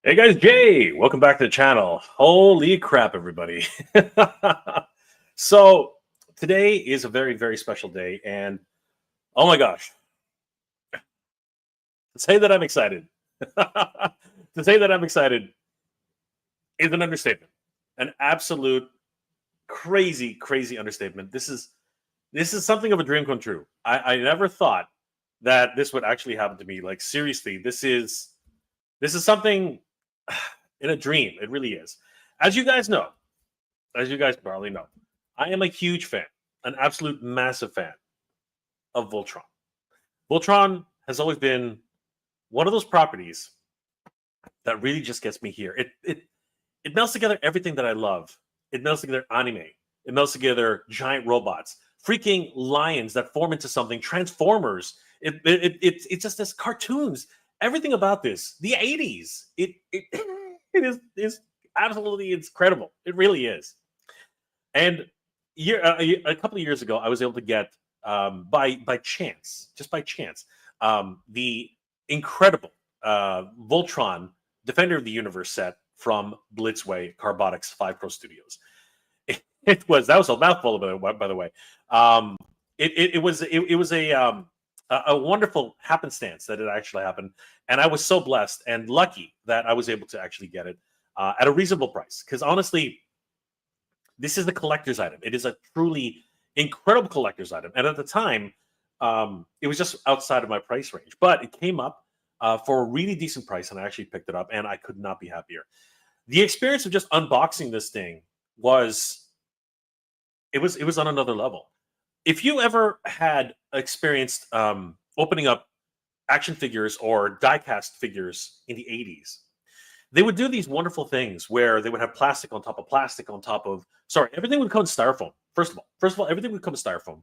Hey guys, Jay, welcome back to the channel. Holy crap, everybody. So, today is a very, very special day, and oh my gosh, to say that I'm excited, to say that I'm excited is an understatement, an absolute crazy, crazy understatement. This is something of a dream come true. I never thought that this would actually happen to me. Like seriously, this is something in a dream. It really is. As you guys know, as you guys probably know, I am a huge fan, an absolute massive fan of Voltron. Voltron has always been one of those properties that really just gets me here. It melts together everything that I love. It melts together anime. It melts together giant robots, freaking lions that form into something, transformers. It's just this cartoons. Everything about this, the 80s. It is absolutely incredible. It really is. And a couple of years ago, I was able to get by chance, just by chance, the incredible Voltron Defender of the Universe set from Blitzway Carbotix 5 Pro Studios. That was a mouthful, by the way. It was a wonderful happenstance that it actually happened, and I was so blessed and lucky that I was able to actually get it at a reasonable price. Because honestly, this is the collector's item. It is a truly incredible collector's item, and at the time, it was just outside of my price range. But it came up for a really decent price, and I actually picked it up, and I could not be happier. The experience of just unboxing this thing was it was on another level. If you ever had experienced opening up action figures or die-cast figures in the 80s, they would do these wonderful things where they would have plastic on top of plastic on top of, sorry, everything would come in styrofoam. First of all, everything would come in styrofoam.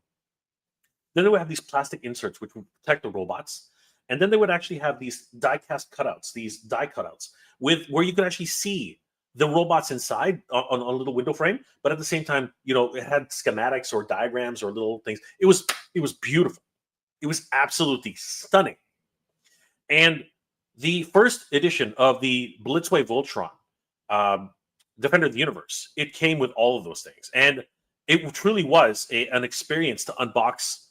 Then they would have these plastic inserts which would protect the robots. And then they would actually have these die-cast cutouts, these die cutouts, with where you could actually see the robots inside on a little window frame, but at the same time, it had schematics or diagrams or little things. It was beautiful. It was absolutely stunning. And the first edition of the Blitzway Voltron, Defender of the Universe, it came with all of those things, and it truly was an experience to unbox,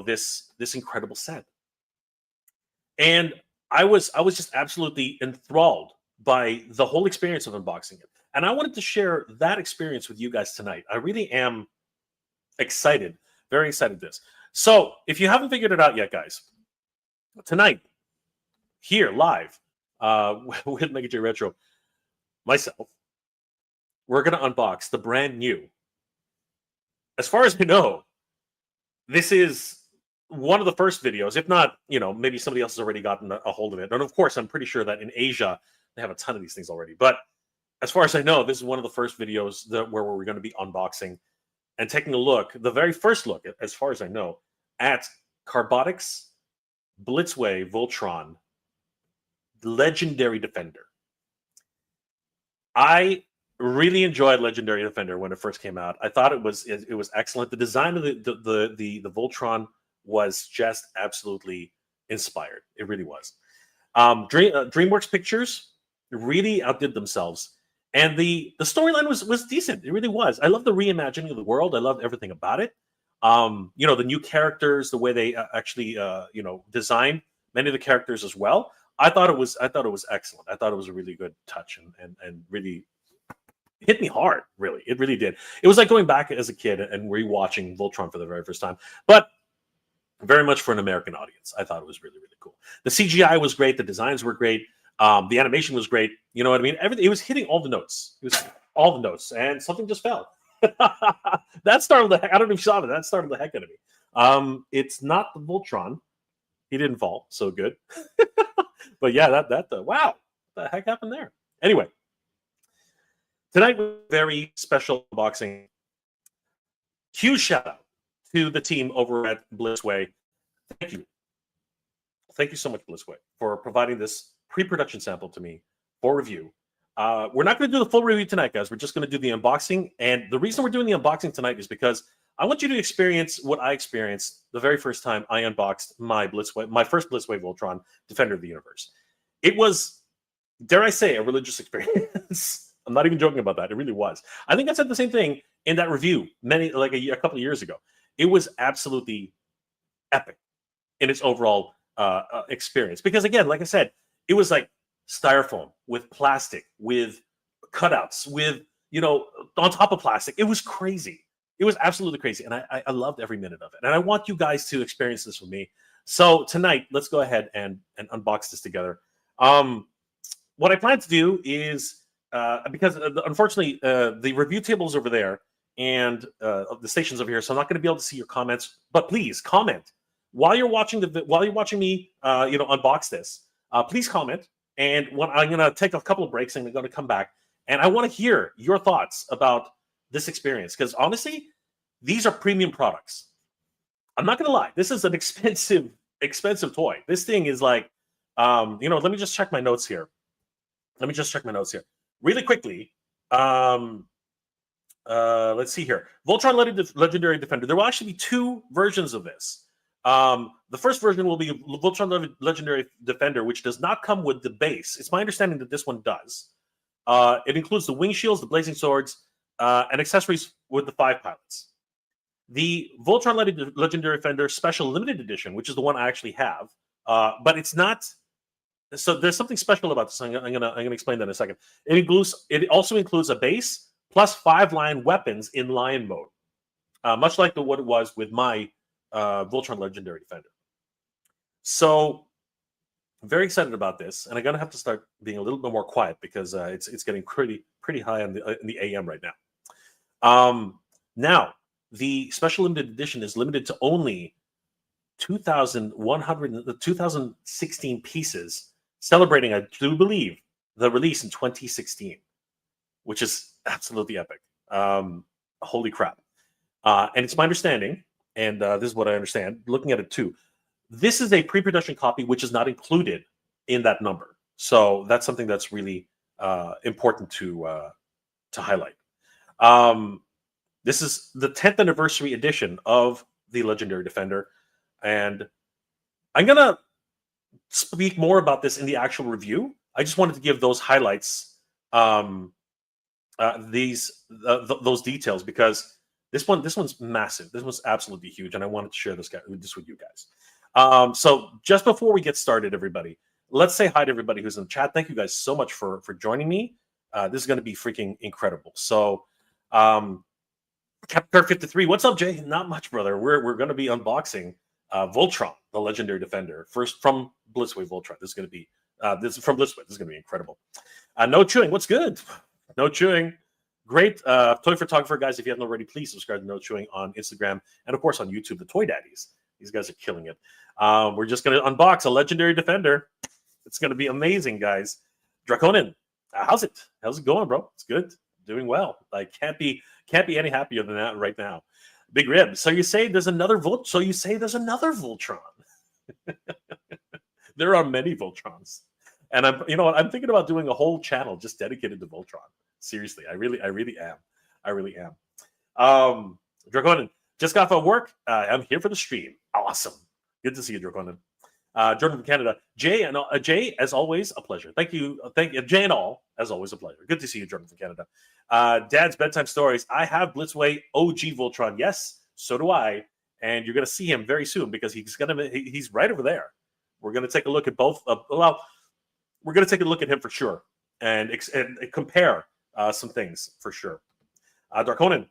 this incredible set. And I was just absolutely enthralled by the whole experience of unboxing it. And I wanted to share that experience with you guys tonight. I really am excited, very excited this. So, if you haven't figured it out yet, guys, tonight, here live, with Mega J Retro, myself, we're gonna unbox the brand new. As far as I know, this is one of the first videos, if not, maybe somebody else has already gotten a hold of it. And of course, I'm pretty sure that in Asia, they have a ton of these things already. But as far as I know, this is one of the first videos where we're going to be unboxing and taking a look, the very first look, as far as I know, at Carbotix Blitzway Voltron Legendary Defender. I really enjoyed Legendary Defender when it first came out. I thought it was excellent. The design of the Voltron was just absolutely inspired. It really was. DreamWorks Pictures really outdid themselves, and the storyline was decent. It really was. I love the reimagining of the world. I loved everything about it. The new characters, the way they actually designed many of the characters as well. I thought it was excellent. I thought it was a really good touch, and really hit me hard. Really, it really did. It was like going back as a kid and rewatching Voltron for the very first time, but very much for an American audience. I thought it was really, really cool. The CGI was great. The designs were great. The animation was great. You know what I mean? Everything. It was hitting all the notes. It was all the notes, and something just fell. That startled the heck. I don't know if you saw it. That startled the heck out of me. It's not the Voltron. He didn't fall. So good. But yeah, wow. What the heck happened there? Anyway, tonight was a very special unboxing. Huge shout out to the team over at Blitzway. Thank you. Thank you so much, Blitzway, for providing this pre-production sample to me for review. We're not going to do the full review tonight, guys. We're just going to do the unboxing. And the reason we're doing the unboxing tonight is because I want you to experience what I experienced the very first time I unboxed my first Blitzway Voltron Defender of the Universe. It was dare I say, a religious experience. I'm not even joking about that. It really was. I think I said the same thing in that review a couple of years ago. It was absolutely epic in its overall experience because, again, like I said, it was like styrofoam with plastic, with cutouts, with on top of plastic. It was crazy. It was absolutely crazy, and I loved every minute of it. And I want you guys to experience this with me. So tonight, let's go ahead and unbox this together. What I plan to do is because unfortunately the review table is over there and the station's over here, so I'm not going to be able to see your comments. But please comment while you're watching me, unbox this. Please comment, and when I'm going to take a couple of breaks and I'm going to come back, and I want to hear your thoughts about this experience because honestly, these are premium products. I'm not going to lie, this is an expensive toy. This thing is like, let me just check my notes here. Really quickly. Let's see here. Voltron Legendary Defender. There will actually be two versions of this. The first version will be Voltron Legendary Defender, which does not come with the base. It's my understanding that this one does. It includes the wing shields, the blazing swords, and accessories with the 5 pilots. The Voltron Legendary Defender Special Limited Edition, which is the one I actually have, but it's not. So there's something special about this. I'm gonna explain that in a second. It also includes a base plus 5 lion weapons in lion mode, much like what it was with my Voltron Legendary Defender. So I'm very excited about this, and I'm gonna have to start being a little bit more quiet because it's getting pretty high in the AM right now. Now the special limited edition is limited to only 2,16 pieces, celebrating, I do believe, the release in 2016, which is absolutely epic. Holy crap. And it's my understanding, and this is what I understand, looking at it too, this is a pre-production copy which is not included in that number. So that's something that's really important to highlight. This is the 10th anniversary edition of the Legendary Defender, and I'm going to speak more about this in the actual review. I just wanted to give those highlights, those details, because this one's massive. This one's absolutely huge, and I wanted to share this with you guys. So just before we get started, everybody, let's say hi to everybody who's in the chat. Thank you guys so much for joining me. This is going to be freaking incredible. So, Captain 53, what's up, Jay? Not much, brother. We're going to be unboxing Voltron, the Legendary Defender, first from Blitzway Voltron. This is going to be this is from Blitzway. This is going to be incredible. No Chewing, what's good? No Chewing, great toy photographer, guys. If you haven't already, please subscribe to No Chewing on Instagram and of course on YouTube. The Toy Daddies, these guys are killing it. We're just going to unbox a Legendary Defender. It's going to be amazing, guys. Draconin, how's it going, bro? It's good, doing well. I can't be any happier than that right now. Big Rib. So you say there's another Voltron. There are many Voltrons, and I'm thinking about doing a whole channel just dedicated to Voltron. Seriously, I really am. Draconin, just got off work. I'm here for the stream. Awesome. Good to see you, Draconin. Jordan from Canada. Jay, as always, a pleasure. Thank you, Jay and all, as always, a pleasure. Good to see you, Jordan from Canada. Dad's Bedtime Stories. I have Blitzway OG Voltron. Yes, so do I. And you're going to see him very soon because he's right over there. We're going to take a look at both. We're going to take a look at him for sure and compare some things for sure. Draconin.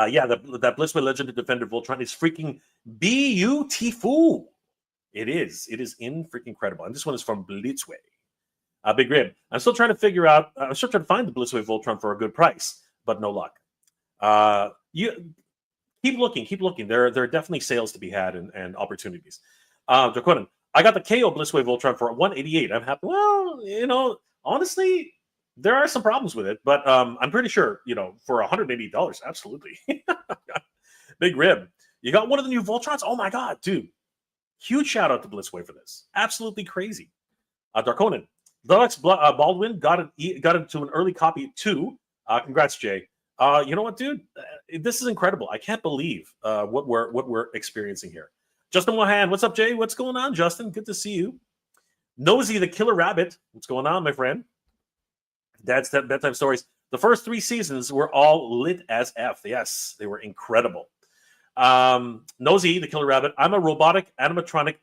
Yeah, that Blitzway Legendary Defender Voltron is freaking beautiful. It is in freaking incredible. And this one is from Blitzway. Big Rib. I'm still trying to find the Blitzway Voltron for a good price, but no luck. You keep looking. There are definitely sales to be had and opportunities. Draconin, I got the KO Blitzway Voltron for $188. I'm happy. Well, honestly, there are some problems with it, but I'm pretty sure, for $180, absolutely. Big Rib, you got one of the new Voltrons? Oh my god, dude. Huge shout out to Blitzway for this. Absolutely crazy. Draconin, Deluxe Baldwin got into an early copy too. Congrats, Jay. You know what, dude? This is incredible. I can't believe what we're experiencing here. Justin Mohan, what's up, Jay? What's going on, Justin? Good to see you. Nosy the Killer Rabbit. What's going on, my friend? Dad's Bedtime Stories. The first 3 seasons were all lit as F. Yes, they were incredible. Nosy the Killer Rabbit. I'm a robot animatronic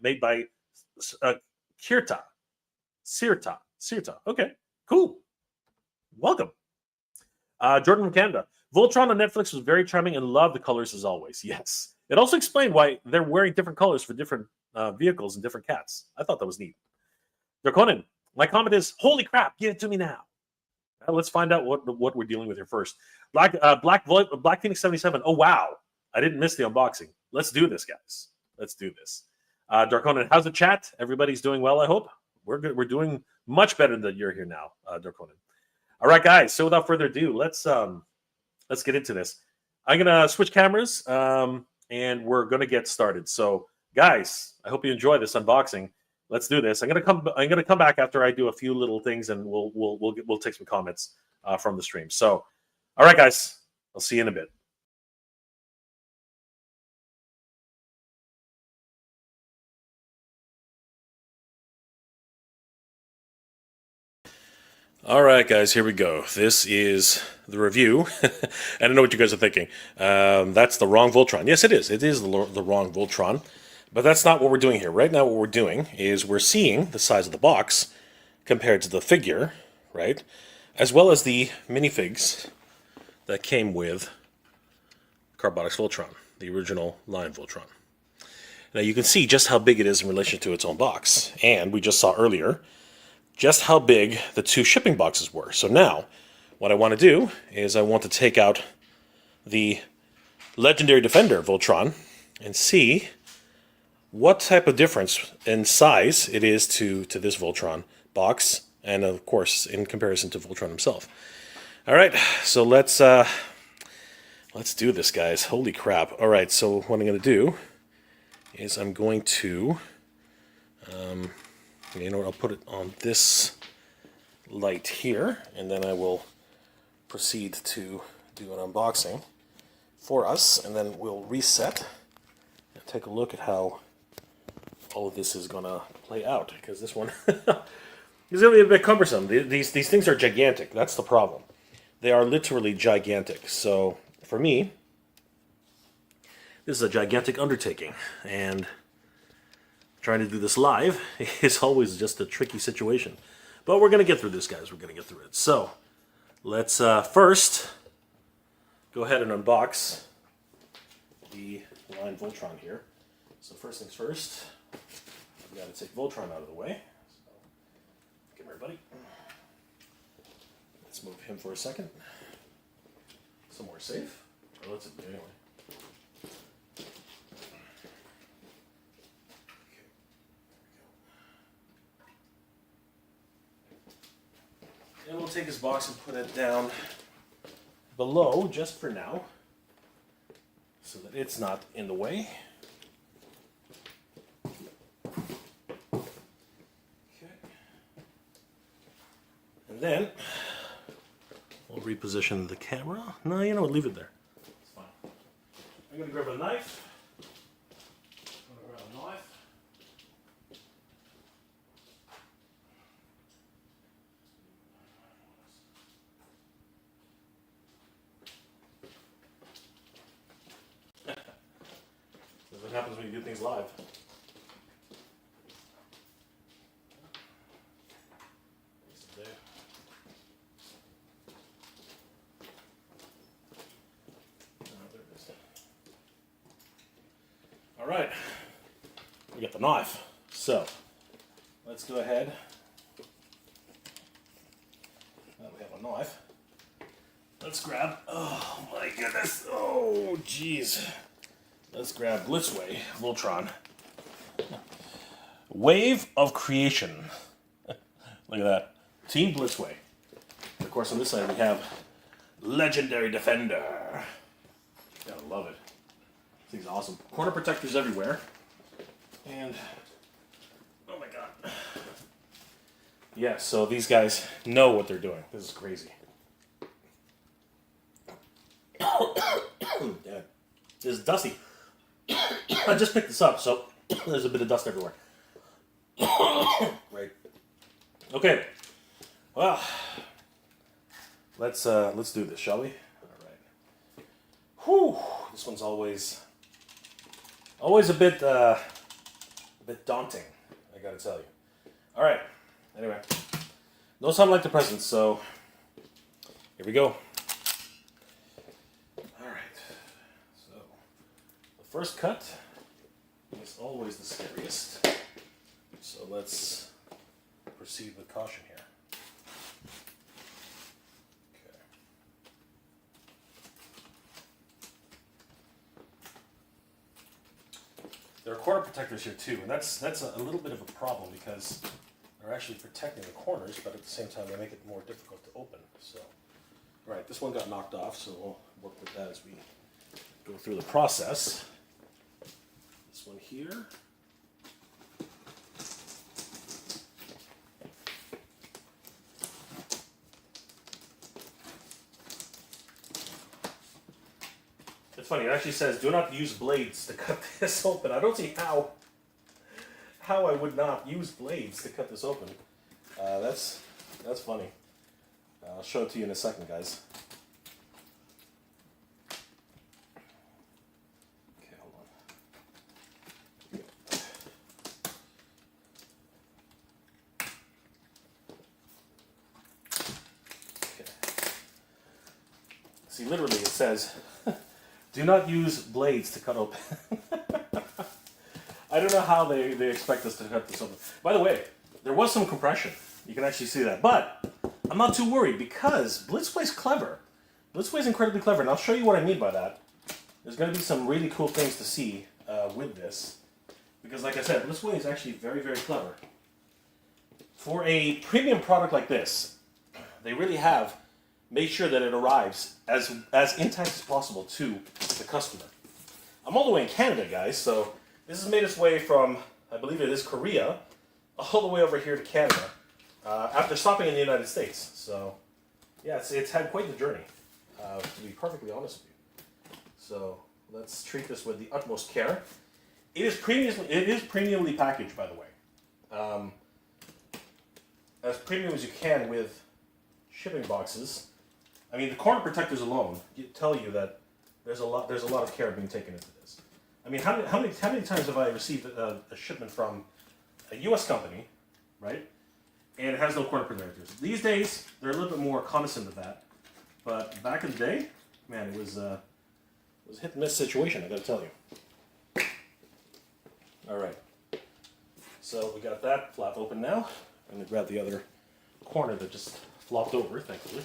made by Kirta. Sirta. Okay, cool. Welcome. Jordan from Canada. Voltron on Netflix was very charming and loved the colors as always. Yes. It also explained why they're wearing different colors for different vehicles and different cats. I thought that was neat. Draconin, my comment is, holy crap, give it to me now. Let's find out what we're dealing with here first. Black Phoenix 77. Oh, wow. I didn't miss the unboxing. Let's do this, guys. Let's do this. Draconin, how's the chat? Everybody's doing well, I hope. We're good. We're doing much better than you're here now, Draconin. All right, guys. So without further ado, let's get into this. I'm gonna switch cameras, and we're gonna get started. So, guys, I hope you enjoy this unboxing. Let's do this. I'm gonna come back after I do a few little things, and we'll take some comments from the stream. So, all right, guys, I'll see you in a bit. All right, guys, here we go. This is the review. I don't know what you guys are thinking. That's the wrong Voltron. Yes, it is. It is the wrong Voltron. But that's not what we're doing here. Right now what we're doing is we're seeing the size of the box compared to the figure, right? As well as the minifigs that came with Carbotix Voltron, the original line Voltron. Now you can see just how big it is in relation to its own box. And we just saw earlier just how big the 2 shipping boxes were. So now, what I want to do is I want to take out the Legendary Defender Voltron and see what type of difference in size it is to this Voltron box, and of course in comparison to Voltron himself. All right, so let's do this, guys. Holy crap! All right, so what I'm going to do is I'm going to, you know what? I'll put it on this light here, and then I will proceed to do an unboxing for us, and then we'll reset and take a look at how all of this is going to play out, because this one is going to be a bit cumbersome. These things are gigantic. That's the problem. They are literally gigantic. So for me, this is a gigantic undertaking, and trying to do this live is always just a tricky situation. But we're going to get through this, guys. We're going to get through it. So let's first go ahead and unbox the line Voltron here. So first things first, we got to take Voltron out of the way. So, come here, buddy. Let's move him for a second. Somewhere safe. Or let's anyway. And we'll take his box and put it down below just for now, so that it's not in the way. Then we'll reposition the camera. No, you know what? Leave it there. It's fine. I'm going to grab a knife. That's what happens when you do things live. All right, we got the knife. So let's go ahead. Now we have a knife. Let's grab. Oh my goodness. Oh jeez. Let's grab Blitzway Voltron. Wave of Creation. Look at that. Team Blitzway. Of course, on this side we have Legendary Defender. Gotta love it. This thing's awesome. Corner protectors everywhere. And, oh my god. Yeah, so these guys know what they're doing. This is crazy. Yeah. This is dusty. I just picked this up, so there's a bit of dust everywhere. Right. Okay. Well, let's do this, shall we? All right. Whew. This one's always a bit daunting, I gotta tell you. All right. Anyway, no time like the present, so here we go. All right. So the first cut is always the scariest. So let's proceed with caution here. Okay. There are corner protectors here too, and that's a little bit of a problem because they're actually protecting the corners, but at the same time they make it more difficult to open. So, all right, this one got knocked off, so we'll work with that as we go through the process. This one here. It's funny, it actually says, do not use blades to cut this open. I don't see how I would not use blades to cut this open. That's funny. I'll show it to you in a second, guys. Okay, hold on. Okay. See, literally it says, do not use blades to cut open. I don't know how they expect us to cut this open. By the way, there was some compression. You can actually see that. But I'm not too worried because Blitzway's clever. Blitzway's incredibly clever, and I'll show you what I mean by that. There's going to be some really cool things to see with this. Because like I said, Blitzway is actually very, very clever. For a premium product like this, they really have made sure that it arrives as intact as possible to the customer. I'm all the way in Canada, guys, so this has made its way from, I believe it is Korea, all the way over here to Canada, after stopping in the United States. So, yeah, it's had quite the journey, to be perfectly honest with you. So, let's treat this with the utmost care. It is premiumly packaged, by the way. As premium as you can with shipping boxes. I mean, the corner protectors alone tell you that there's a lot of care being taken into this. I mean, how many times have I received a shipment from a U.S. company, right? And it has no corner protectors. These days, they're a little bit more cognizant of that. But back in the day, man, it was a hit and miss situation, I gotta tell you. All right. So we got that flap open now. I'm gonna grab the other corner that just flopped over, thankfully.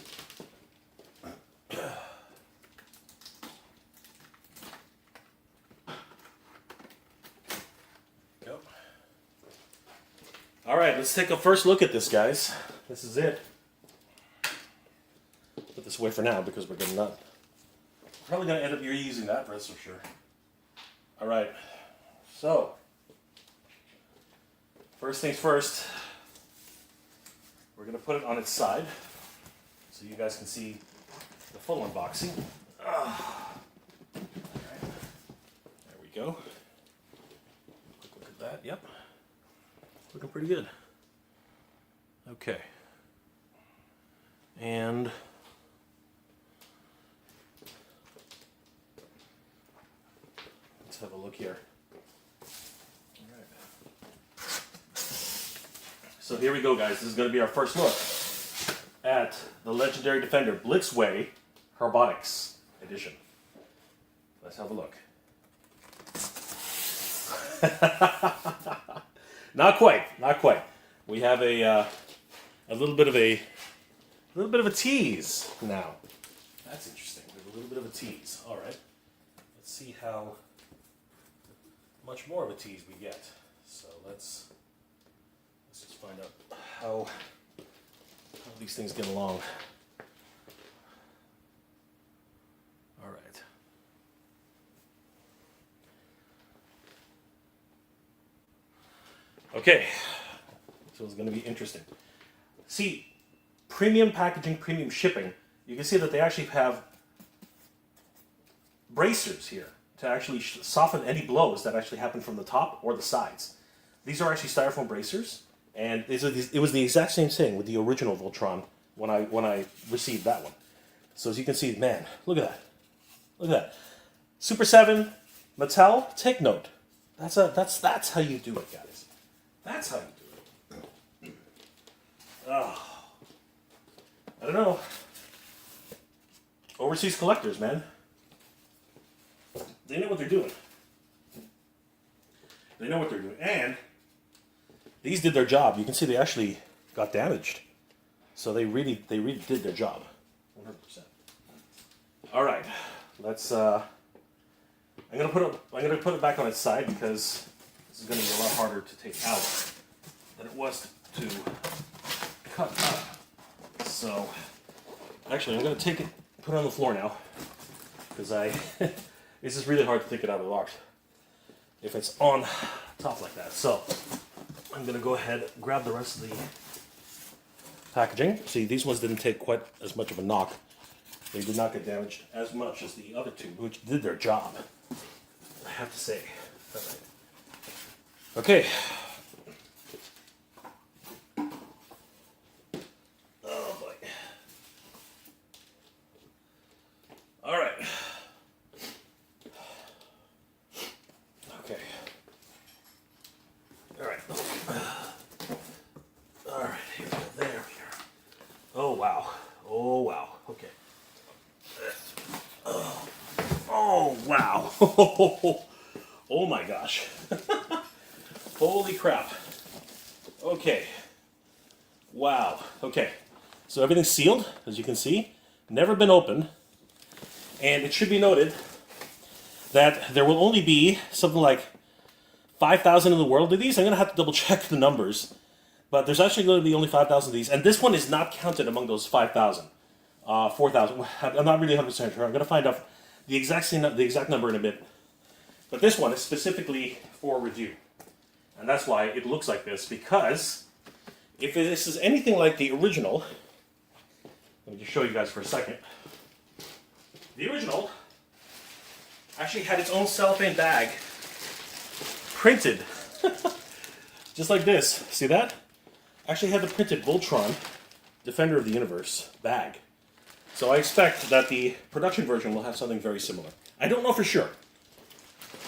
Go. All right, let's take a first look at this, guys. This is it. Put this away for now because we're probably gonna end up reusing that, that's for sure. All right, so first things first, we're gonna put it on its side so you guys can see the full unboxing. There we go. Quick look at that. Yep. Looking pretty good. Okay. And let's have a look here. All right. So here we go, guys. This is going to be our first look at the legendary Defender Blitzway Carbotix edition. Let's have a look. Not quite. We have a little bit of a tease now. That's interesting. We have a little bit of a tease. All right. Let's see how much more of a tease we get. So let's just find out how these things get along. All right. Okay, so it's going to be interesting. See, premium packaging, premium shipping, you can see that they actually have bracers here to actually soften any blows that actually happen from the top or the sides. These are actually styrofoam bracers, and it was the exact same thing with the original Voltron when I received that one. So as you can see, man, look at that. Look at that. Super 7, Mattel, take note. That's how you do it, guys. That's how you do it. Oh, I don't know. Overseas collectors, man. They know what they're doing. They know what they're doing. And these did their job. You can see they actually got damaged. So they really did their job. 100%. All right. Let's I'm going to put it back on its side because this is going to be a lot harder to take out than it was to cut up. So actually I'm going to take it, put it on the floor now because it's just really hard to take it out of the box if it's on top like that. So I'm going to go ahead and grab the rest of the packaging. See, these ones didn't take quite as much of a knock. They did not get damaged as much as the other two, which did their job, I have to say. All right. Okay. Oh boy. All right. Okay. All right. All right. Here we go. There we are. Oh wow. Oh wow. Okay. Oh wow. Oh my gosh. Holy crap. Okay. Wow. Okay. So everything's sealed, as you can see. Never been opened. And it should be noted that there will only be something like 5,000 in the world of these. I'm going to have to double check the numbers. But there's actually going to be only 5,000 of these. And this one is not counted among those 5,000. 4,000. I'm not really 100% sure. I'm going to find out the exact number in a bit. But this one is specifically for review. And that's why it looks like this, because if this is anything like the original, let me just show you guys for a second. The original actually had its own cellophane bag printed. Just like this. See that? Actually had the printed Voltron Defender of the Universe bag. So I expect that the production version will have something very similar. I don't know for sure,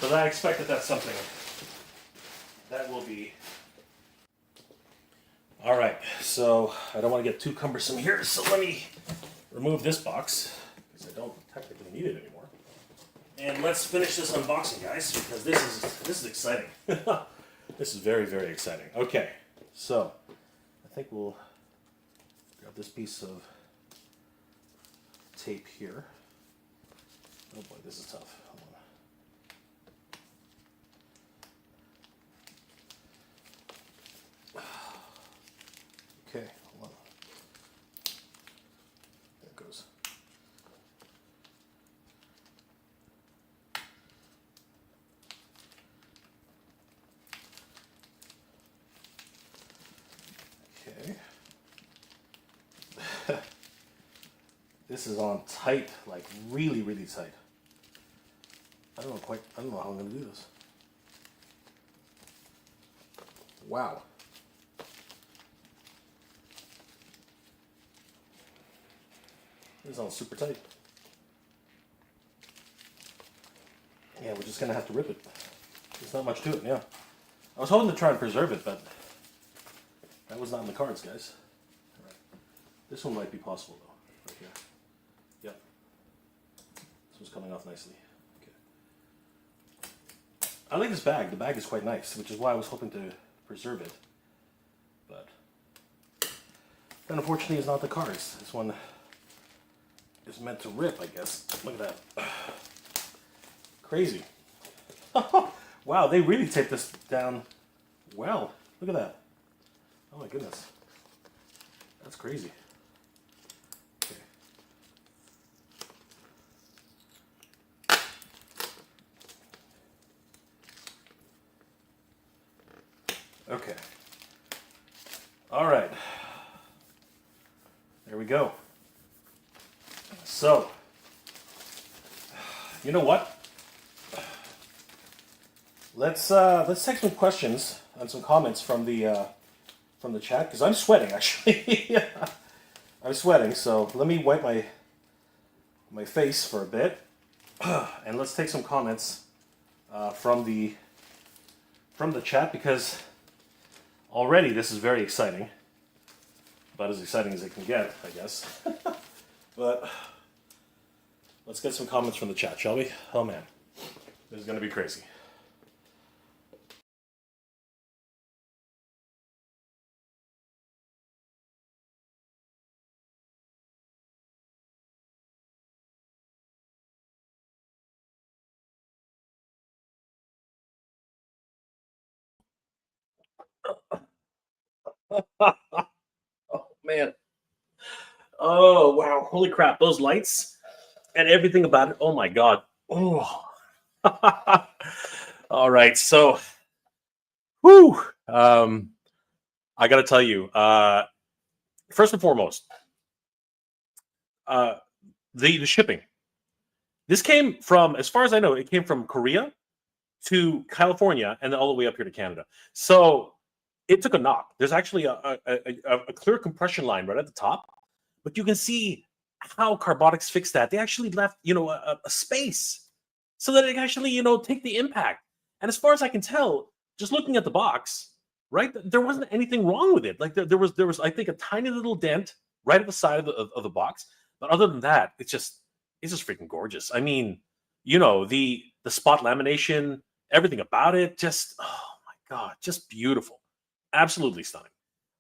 but I expect that that's something that will be. All right, so I don't want to get too cumbersome here, so let me remove this box, because I don't technically need it anymore. And let's finish this unboxing, guys, because this is exciting. This is very, very exciting. Okay, so I think we'll grab this piece of tape here. Oh boy, this is tough. Hold on. Okay, hold on. There it goes. Okay. This is on tight, like really, really tight. I don't know how I'm going to do this. Wow. This is on super tight. Yeah, we're just going to have to rip it. There's not much to it, yeah. I was hoping to try and preserve it, but that was not in the cards, guys. All right. This one might be possible, though. Right here. Yep. This one's coming off nicely. Okay. I like this bag. The bag is quite nice, which is why I was hoping to preserve it. But then, unfortunately, it's not the cards. This one is meant to rip, I guess. Look at that. Crazy. Wow, they really taped this down well. Look at that. Oh my goodness. That's crazy. Okay. Okay. All right. There we go. So, you know what? let's take some questions and some comments from the chat because I'm sweating actually. I'm sweating, so let me wipe my face for a bit, and let's take some comments from the chat because already this is very exciting, about as exciting as it can get, I guess. But let's get some comments from the chat, shall we? Oh man, this is gonna be crazy. Oh man. Oh wow. Holy crap. Those lights and everything about it. Oh my god. Oh. All right. So whew. I gotta tell you, first and foremost, uh the shipping. This came from, as far as I know, it came from Korea to California and then all the way up here to Canada. So it took a knock. There's actually a clear compression line right at the top, but you can see how Carbotix fixed that. They actually left, a space so that it can actually, take the impact. And as far as I can tell, just looking at the box, right, there wasn't anything wrong with it. Like there was, I think, a tiny little dent right at the side of the box. But other than that, it's just freaking gorgeous. I mean, the spot lamination, everything about it, just oh my god, just beautiful, absolutely stunning.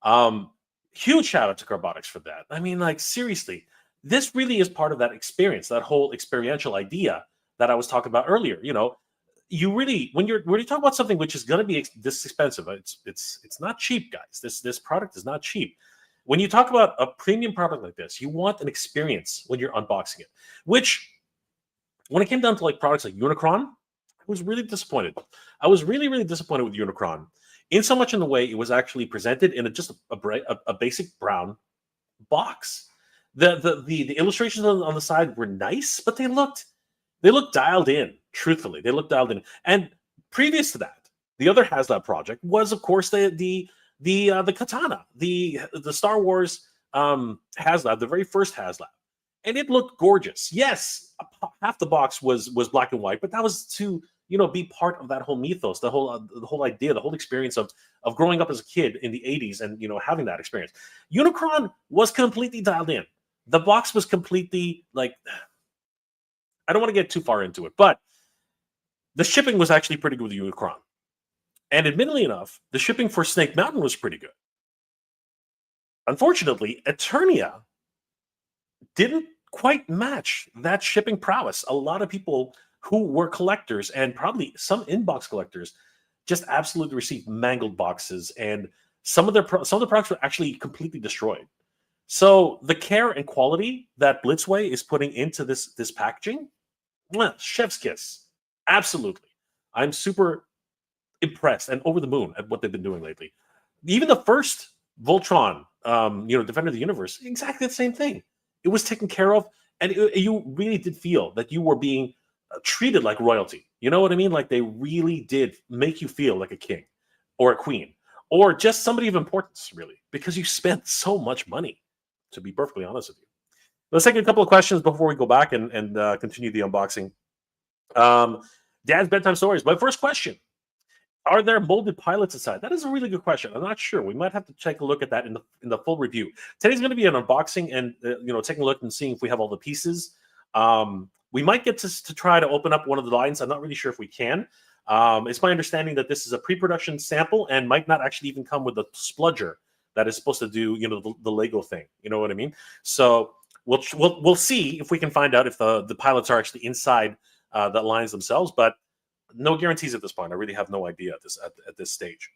Um, Huge shout out to Carbotix for that. I mean, like seriously, this really is part of that experience, that whole experiential idea that I was talking about earlier. You really, when you talk about something which is going to be this expensive, it's not cheap, guys. This product is not cheap. When you talk about a premium product like this, you want an experience when you're unboxing it. Which, when it came down to like products like Unicron, I was really disappointed. I was really, really disappointed with Unicron, in so much in the way it was actually presented in just a basic brown box. The illustrations on the side were nice, but they looked dialed in. Truthfully, they looked dialed in. And previous to that, the other HasLab project was, of course, the katana, the Star Wars HasLab, the very first HasLab, and it looked gorgeous. Yes, half the box was black and white, but that was to be part of that whole mythos, the whole idea, the whole experience of growing up as a kid in the 80s and having that experience. Unicron was completely dialed in. The box was completely like, I don't want to get too far into it, but the shipping was actually pretty good with Unicron. And admittedly enough, the shipping for Snake Mountain was pretty good. Unfortunately, Eternia didn't quite match that shipping prowess. A lot of people who were collectors, and probably some inbox collectors, just absolutely received mangled boxes, and some of the products were actually completely destroyed. So the care and quality that Blitzway is putting into this packaging, chef's kiss. Absolutely. I'm super impressed and over the moon at what they've been doing lately. Even the first Voltron, Defender of the Universe, exactly the same thing. It was taken care of, and you really did feel that you were being treated like royalty. You know what I mean? Like they really did make you feel like a king or a queen or just somebody of importance, really, because you spent so much money, to be perfectly honest with you. Let's take a couple of questions before we go back and continue the unboxing. Dad's Bedtime Stories. My first question: are there molded pilots inside? That is a really good question. I'm not sure. We might have to take a look at that in the full review. Today's going to be an unboxing and taking a look and seeing if we have all the pieces. We might get to try to open up one of the lines. I'm not really sure if we can. It's my understanding that this is a pre-production sample and might not actually even come with a spludger that is supposed to do the Lego thing. You know what I mean? So we'll see if we can find out if the pilots are actually inside the lines themselves, but no guarantees at this point. I really have no idea at this stage.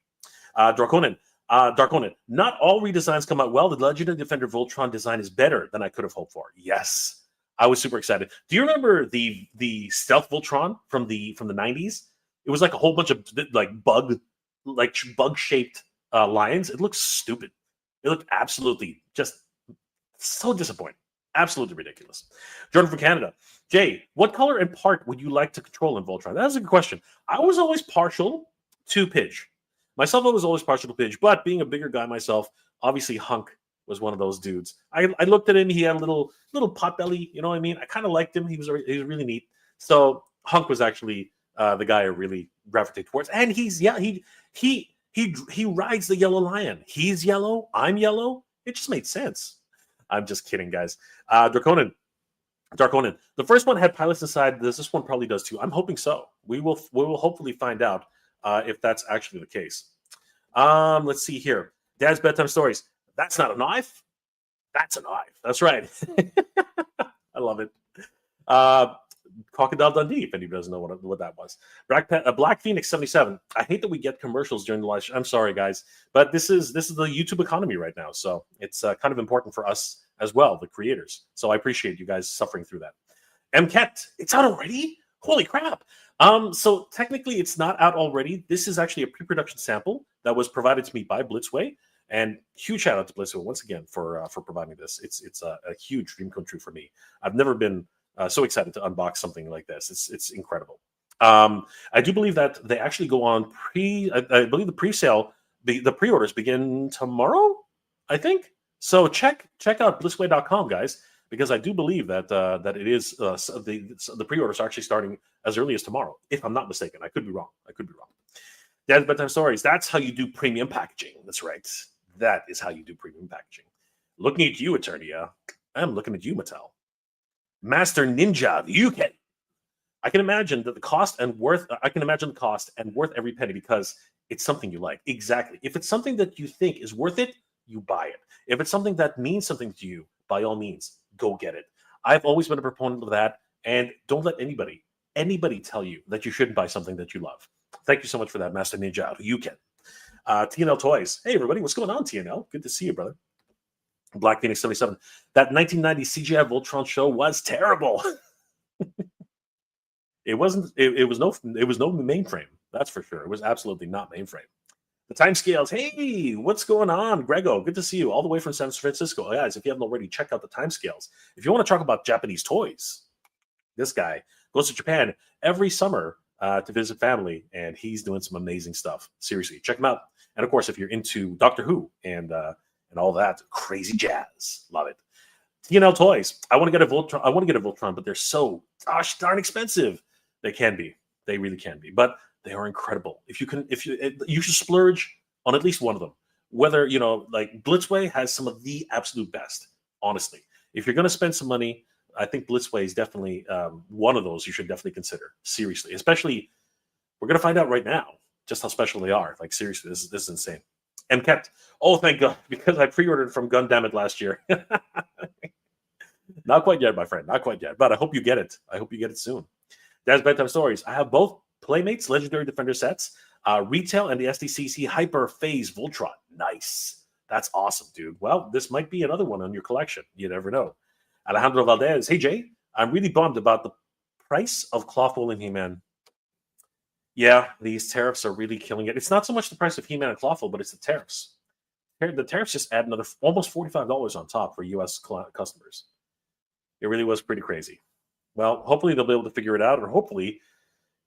Darkonin, not all redesigns come out well. The Legendary Defender Voltron design is better than I could have hoped for. Yes, I was super excited. Do you remember the Stealth Voltron from the 90s? It was like a whole bunch of bug shaped lines. It looked stupid. It looked absolutely just so disappointing. Absolutely ridiculous. Jordan from Canada. Jay, what color and part would you like to control in Voltron? That's a good question. I was always partial to Pidge. Myself, I was always partial to Pidge, but being a bigger guy myself, obviously Hunk was one of those dudes. I looked at him. He had a little pot belly. You know what I mean? I kind of liked him. He was really neat. So Hunk was actually the guy I really gravitate towards. And he rides the yellow lion. He's yellow. I'm yellow. It just made sense. I'm just kidding, guys. Draconin. Darkonin. The first one had pilots inside. This one probably does too. I'm hoping so. We will hopefully find out if that's actually the case. Let's see here. Dad's bedtime stories. That's not a knife. That's a knife. That's right. I love it. Crocodile Dundee, if anybody doesn't know what that was. Black Phoenix 77. I hate that we get commercials during the live show. I'm sorry, guys, but this is the YouTube economy right now, so it's kind of important for us as well, the creators. So I appreciate you guys suffering through that. MCAT, it's out already? Holy crap! So technically, it's not out already. This is actually a pre-production sample that was provided to me by Blitzway, and huge shout out to Blitzway once again for providing this. It's a huge dream come true for me. I've never been so excited to unbox something like this. It's incredible. I do believe that they actually go on I believe the pre-sale, the pre-orders begin tomorrow, I think. So check out blitzway.com, guys, because I do believe that that it is the pre-orders are actually starting as early as tomorrow, if I'm not mistaken. I could be wrong. Dad's bedtime stories. That's how you do premium packaging. That's right. That is how you do premium packaging. Looking at you, Eternia. I'm looking at you, Mattel. Master Ninja, you can. I can imagine that the cost and worth. I can imagine the cost and worth every penny because it's something you like. Exactly. If it's something that you think is worth it, you buy it. If it's something that means something to you, by all means, go get it. I've always been a proponent of that, and don't let anybody tell you that you shouldn't buy something that you love. Thank you so much for that, Master Ninja. You can. TNL Toys. Hey, everybody. What's going on, TNL? Good to see you, brother. Black Phoenix 77. That 1990 CGI Voltron show was terrible. It wasn't. It was no mainframe. That's for sure. It was absolutely not mainframe. The time scales. Hey, what's going on, Grego? Good to see you all the way from San Francisco. Guys, if you haven't already, check out the time scales. If you want to talk about Japanese toys, this guy goes to Japan every summer to visit family, and he's doing some amazing stuff. Seriously, check him out. And of course, if you're into Doctor Who and all that crazy jazz, love it. TNL Toys. I want to get a Voltron. But they're so gosh darn expensive. They can be. They really can be. But they are incredible. You should splurge on at least one of them. Whether like Blitzway has some of the absolute best. Honestly, if you're going to spend some money, I think Blitzway is definitely one of those you should definitely consider. Seriously, especially we're going to find out right now just how special they are. Like seriously, this is insane. And kept. Oh, thank God, because I pre-ordered from Gundamit last year. Not quite yet, my friend. Not quite yet. But I hope you get it. I hope you get it soon. Dad's bedtime stories. I have both Playmates Legendary Defender sets, retail, and the SDCC Hyper Phase Voltron. Nice. That's awesome, dude. Well, this might be another one on your collection. You never know. Alejandro Valdez. Hey, Jay. I'm really bummed about the price of Clawful and He-Man. Yeah, these tariffs are really killing it. It's not so much the price of He-Man and Clawful, but it's the tariffs. The tariffs just add another almost $45 on top for U.S. customers. It really was pretty crazy. Well, hopefully they'll be able to figure it out, or hopefully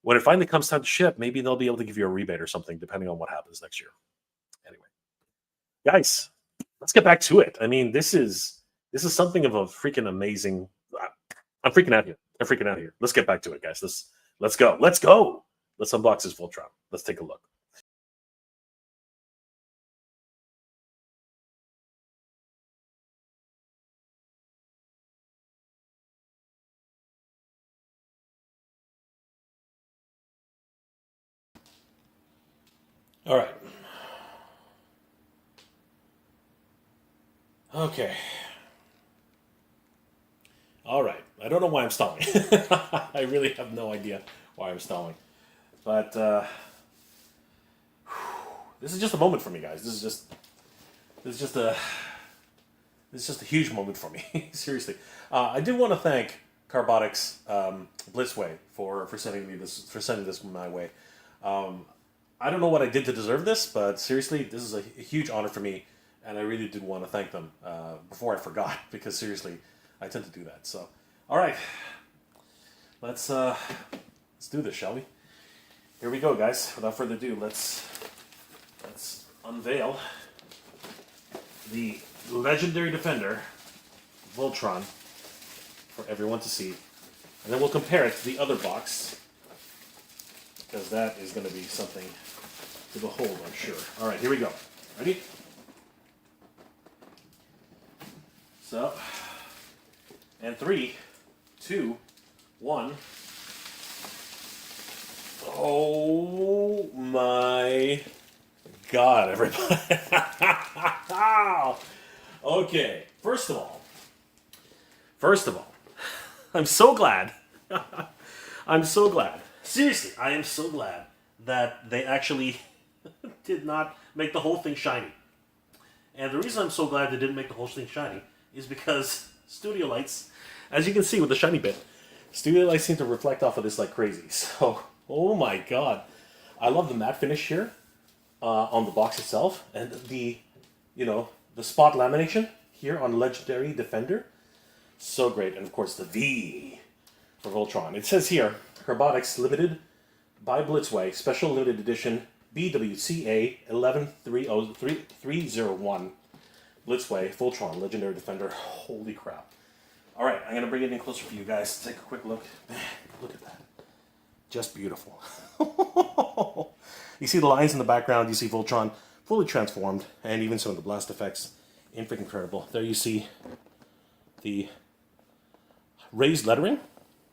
when it finally comes time to ship, maybe they'll be able to give you a rebate or something, depending on what happens next year. Anyway, guys, let's get back to it. I mean, this is something of a freaking amazing. I'm freaking out here. Let's get back to it, guys. Let's go. Let's unbox this Voltron. Let's take a look. All right. Okay. All right. I don't know why I'm stalling. I really have no idea why I'm stalling. But this is just a moment for me, guys. This is just a huge moment for me. Seriously. I do want to thank Carbotix, Blitzway for sending this my way. I don't know what I did to deserve this, but seriously, this is a huge honor for me, and I really did want to thank them before I forgot, because seriously, I tend to do that. So, all right, let's do this, shall we? Here we go, guys. Without further ado, let's unveil the legendary Defender Voltron for everyone to see, and then we'll compare it to the other box, because that is going to be something to behold, I'm sure. All right, here we go. Ready? So, and 3, 2, 1. Oh my God, everybody. Okay, first of all, I'm so glad. I'm so glad. Seriously, I am so glad that they actually did not make the whole thing shiny. And the reason I'm so glad they didn't make the whole thing shiny is because studio lights, as you can see with the shiny bit, studio lights seem to reflect off of this like crazy. So, oh my God. I love the matte finish here on the box itself, and the spot lamination here on Legendary Defender. So great. And of course the V for Voltron. It says here, Carbotix Limited by Blitzway, Special Limited Edition BWCA 1130301. Blitzway, Voltron, Legendary Defender. Holy crap. Alright, I'm going to bring it in closer for you guys to take a quick look. Look at that. Just beautiful. You see the lines in the background, you see Voltron fully transformed, and even some of the blast effects. Freaking incredible. There you see the raised lettering,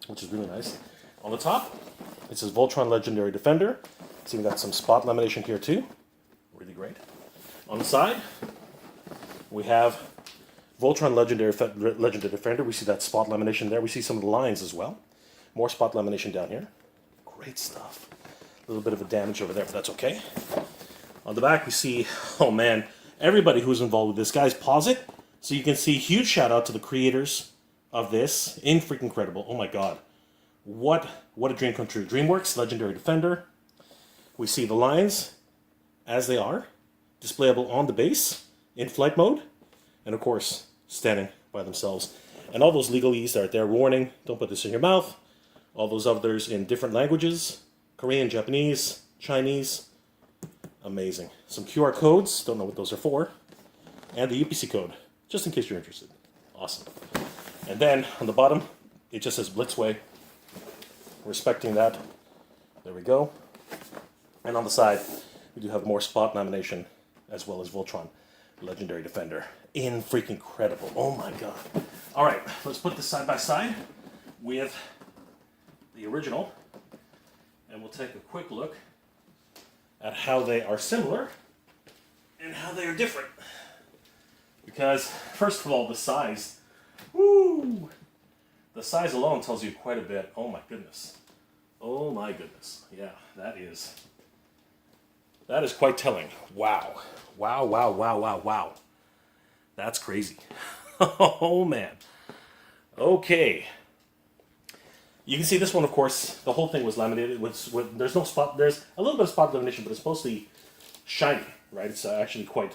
which is really nice. On the top, it says Voltron Legendary Defender. See, we got some spot lamination here too. Really great. On the side, we have Voltron Legendary Defender. We see that spot lamination there. We see some of the lines as well. More spot lamination down here. Great stuff. A little bit of a damage over there, but that's okay. On the back, we see, oh man, everybody who's involved with this. Guys, pause it so you can see. Huge shout out to the creators of this. Freaking incredible. Oh my God. What a dream come true. DreamWorks, Legendary Defender. We see the lines as they are, displayable on the base, in flight mode, and of course, standing by themselves. And all those legalese that are there, warning, don't put this in your mouth. All those others in different languages, Korean, Japanese, Chinese. Amazing. Some QR codes, don't know what those are for. And the UPC code, just in case you're interested. Awesome. And then, on the bottom, it just says Blitzway. Respecting that. There we go. And on the side, we do have more spot lamination, as well as Voltron Legendary Defender. Freaking incredible. Oh my God. All right, let's put this side by side with the original, and we'll take a quick look at how they are similar and how they are different. Because, first of all, the size. Woo! The size alone tells you quite a bit. Oh my goodness. Oh my goodness. Yeah, that is quite telling. Wow. Wow, wow, wow, wow, wow. That's crazy. Oh man. Okay. You can see this one, of course, the whole thing was laminated. There's no spot. There's a little bit of spot lamination, but it's mostly shiny, right? It's actually quite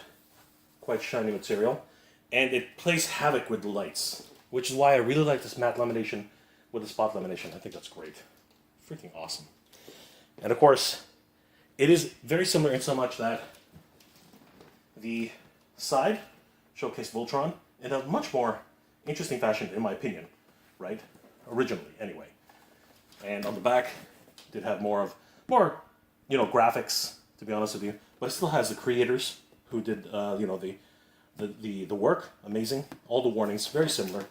shiny material. And it plays havoc with the lights, which is why I really like this matte lamination with the spot lamination. I think that's great. Freaking awesome. And of course, it is very similar in so much that the side showcased Voltron in a much more interesting fashion, in my opinion, right? Originally, anyway. And on the back, did have more graphics, to be honest with you. But it still has the creators who did, the work. Amazing. All the warnings, very similar.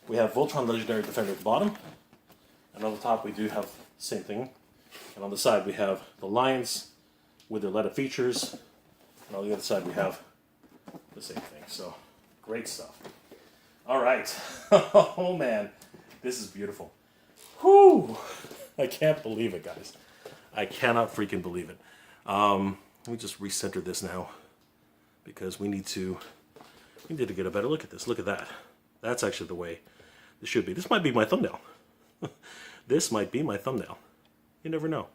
We have Voltron Legendary Defender at the bottom. And on the top, we do have the same thing. And on the side, we have the lions with their letter features. And on the other side, we have the same thing. So, great stuff. All right. Oh, man. This is beautiful. Whew! I can't believe it, guys. I cannot freaking believe it. Let me just recenter this now, because we need to get a better look at this. Look at that. That's actually the way this should be. This might be my thumbnail. This might be my thumbnail. You never know.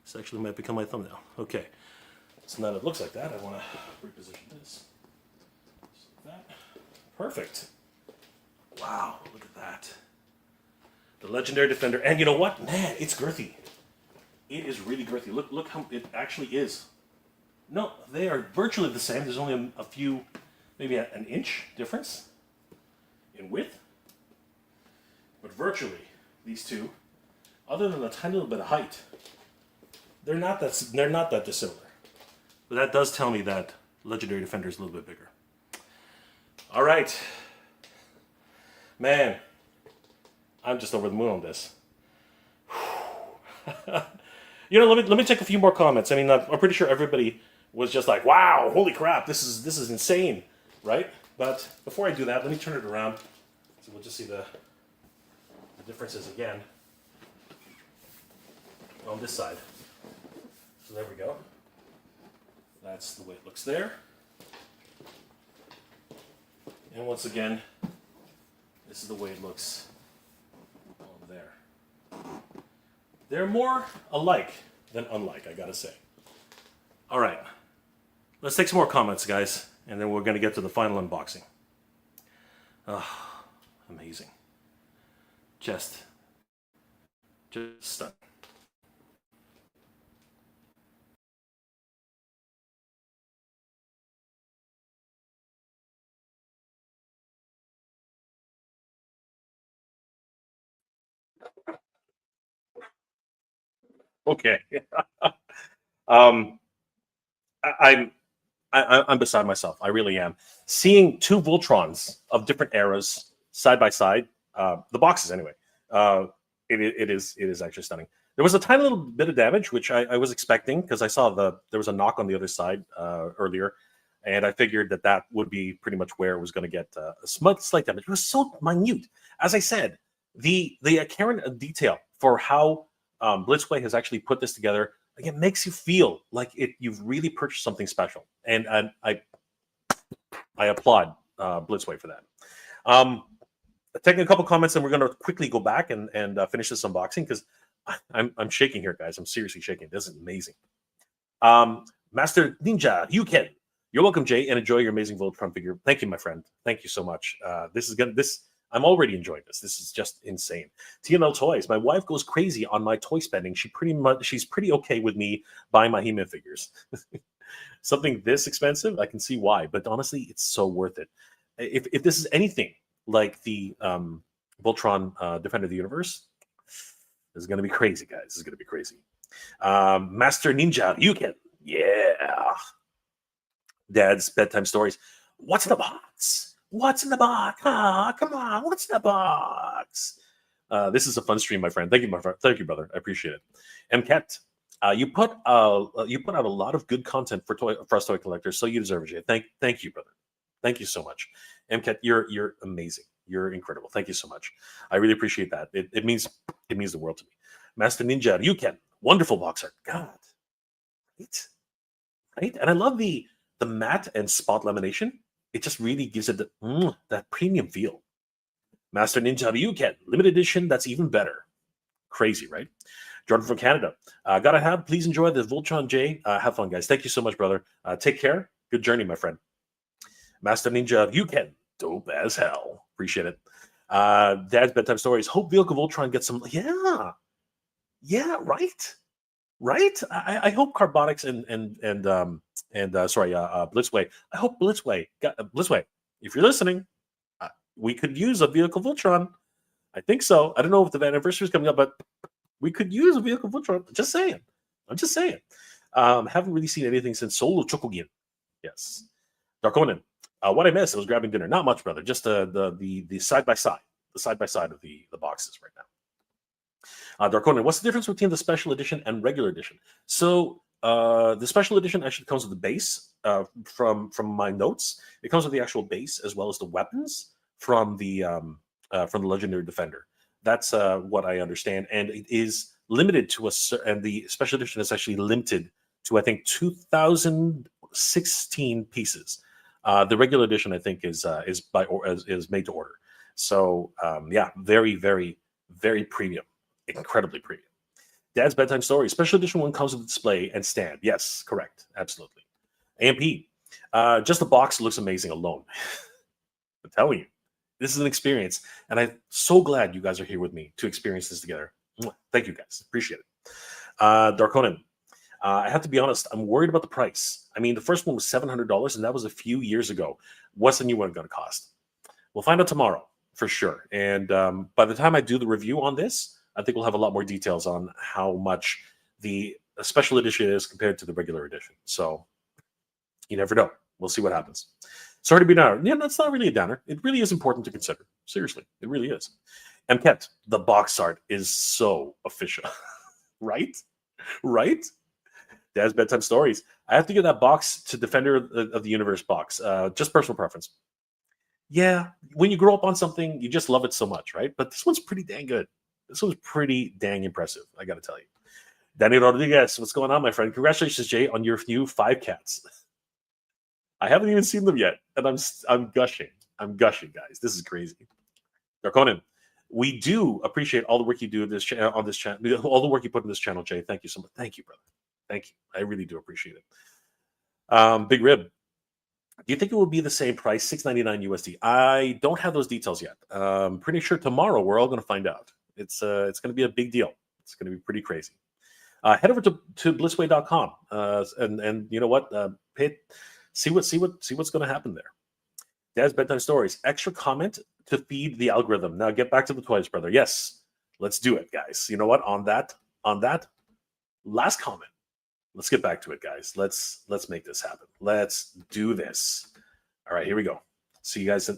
This actually might become my thumbnail. Okay. So now that it looks like that, I want to reposition this. Just like that. Perfect. Wow, look at that. The Legendary Defender. And you know what? Man, it's girthy. It is really girthy. Look how it actually is. No, they are virtually the same. There's only a few, maybe an inch difference in width. But virtually, these two, other than a tiny little bit of height, they're not that dissimilar. But that does tell me that Legendary Defender is a little bit bigger. All right. Man, I'm just over the moon on this. You know, let me take a few more comments. I mean, I'm pretty sure everybody was just like, "Wow, holy crap, this is insane," right? But before I do that, let me turn it around, so we'll just see the differences again on this side. So there we go. That's the way it looks there. And once again, this is the way it looks on there. They're more alike than unlike, I gotta say. All right, let's take some more comments, guys, and then we're gonna get to the final unboxing. Amazing. Just stunning. Okay. I'm beside myself. I really am. Seeing two Voltrons of different eras side by side, the boxes anyway, it is actually stunning. There was a tiny little bit of damage, which I was expecting because I saw there was a knock on the other side earlier, and I figured that would be pretty much where it was going to get a slight damage. It was so minute. As I said, the apparent detail for how Blitzway has actually put this together, like, it makes you feel like you've really purchased something special, and I applaud Blitzway for that. Taking a couple comments, and we're going to quickly go back and finish this unboxing because I'm shaking here, guys. I'm seriously shaking. This is amazing. Master Ninja, you're welcome, Jay, and enjoy your amazing Voltron figure. Thank you, my friend. Thank you so much. I'm already enjoying this. This is just insane. TNL Toys. My wife goes crazy on my toy spending. She's pretty okay with me buying my He-Man figures. Something this expensive, I can see why, but honestly, it's so worth it. If this is anything like the Voltron Defender of the Universe, this is going to be crazy, guys. This is going to be crazy. Master Ninja, yeah. Dad's bedtime stories. What's in the box? What's in the box? Come on, what's in the box? This is a fun stream, my friend. Thank you, my friend. Thank you, brother. I appreciate it. MCat, you put out a lot of good content for us toy collectors, so you deserve it, Jay. Thank you, brother. Thank you so much. MCat, you're amazing. You're incredible. Thank you so much. I really appreciate that. It means the world to me. Master Ninja, wonderful box art. God, right? And I love the matte and spot lamination. It just really gives it that premium feel. Master Ninja limited edition. That's even better. Crazy, right? Jordan from Canada. Please enjoy the Voltron J. Have fun, guys. Thank you so much, brother. Take care. Good journey, my friend. Master Ninja, dope as hell. Appreciate it. Dad's bedtime stories. Hope Vehicle Voltron gets some. Yeah, right. I hope Carbotix and Blitzway. I hope Blitzway. If you're listening, we could use a Vehicle Voltron. I think so. I don't know if the anniversary is coming up, but we could use a Vehicle Voltron. I'm just saying. Haven't really seen anything since Solo Chokugin. Yes. Darkonin. What I missed, I was grabbing dinner. Not much, brother. Just the side by side, of the boxes right now. Darkonin, what's the difference between the special edition and regular edition? So the special edition actually comes with the base from my notes. It comes with the actual base as well as the weapons from the Legendary Defender. That's what I understand, and it is limited to and the special edition is actually limited to, I think, 2016 pieces. The regular edition, I think, is made to order. So very, very, very premium. Incredibly premium. Dad's bedtime story. Special edition one comes with display and stand. Yes, correct. Absolutely. AMP. Just the box looks amazing alone. I'm telling you. This is an experience, and I'm so glad you guys are here with me to experience this together. Thank you, guys. Appreciate it. Darkonin, I have to be honest. I'm worried about the price. I mean, the first one was $700, and that was a few years ago. What's the new one going to cost? We'll find out tomorrow for sure. And by the time I do the review on this, I think we'll have a lot more details on how much the special edition is compared to the regular edition. So you never know. We'll see what happens. Sorry to be downer. Yeah, that's not really a downer. It really is important to consider. Seriously, it really is. MCAT, the box art is so official. Right? Right? Dad's bedtime stories. I have to give that box to Defender of the Universe box. Just personal preference. Yeah, when you grow up on something, you just love it so much, right? But this one's pretty dang good. This one's pretty dang impressive, I got to tell you. Danny Rodriguez, what's going on, my friend? Congratulations, Jay, on your new 5 cats. I haven't even seen them yet, and I'm gushing. I'm gushing, guys. This is crazy. Darkonin, we do appreciate all the work you do on this channel, all the work you put in this channel, Jay. Thank you so much. Thank you, brother. Thank you. I really do appreciate it. Big Rib, do you think it will be the same price, $6.99 USD? I don't have those details yet. Pretty sure tomorrow we're all going to find out. It's going to be a big deal. It's going to be pretty crazy. Head over to blitzway.com and you know what? See what's going to happen there. Dad's bedtime stories. Extra comment to feed the algorithm. Now get back to the toys, brother. Yes, let's do it, guys. You know what? On that last comment, let's get back to it, guys. Let's make this happen. Let's do this. All right, here we go. See you guys.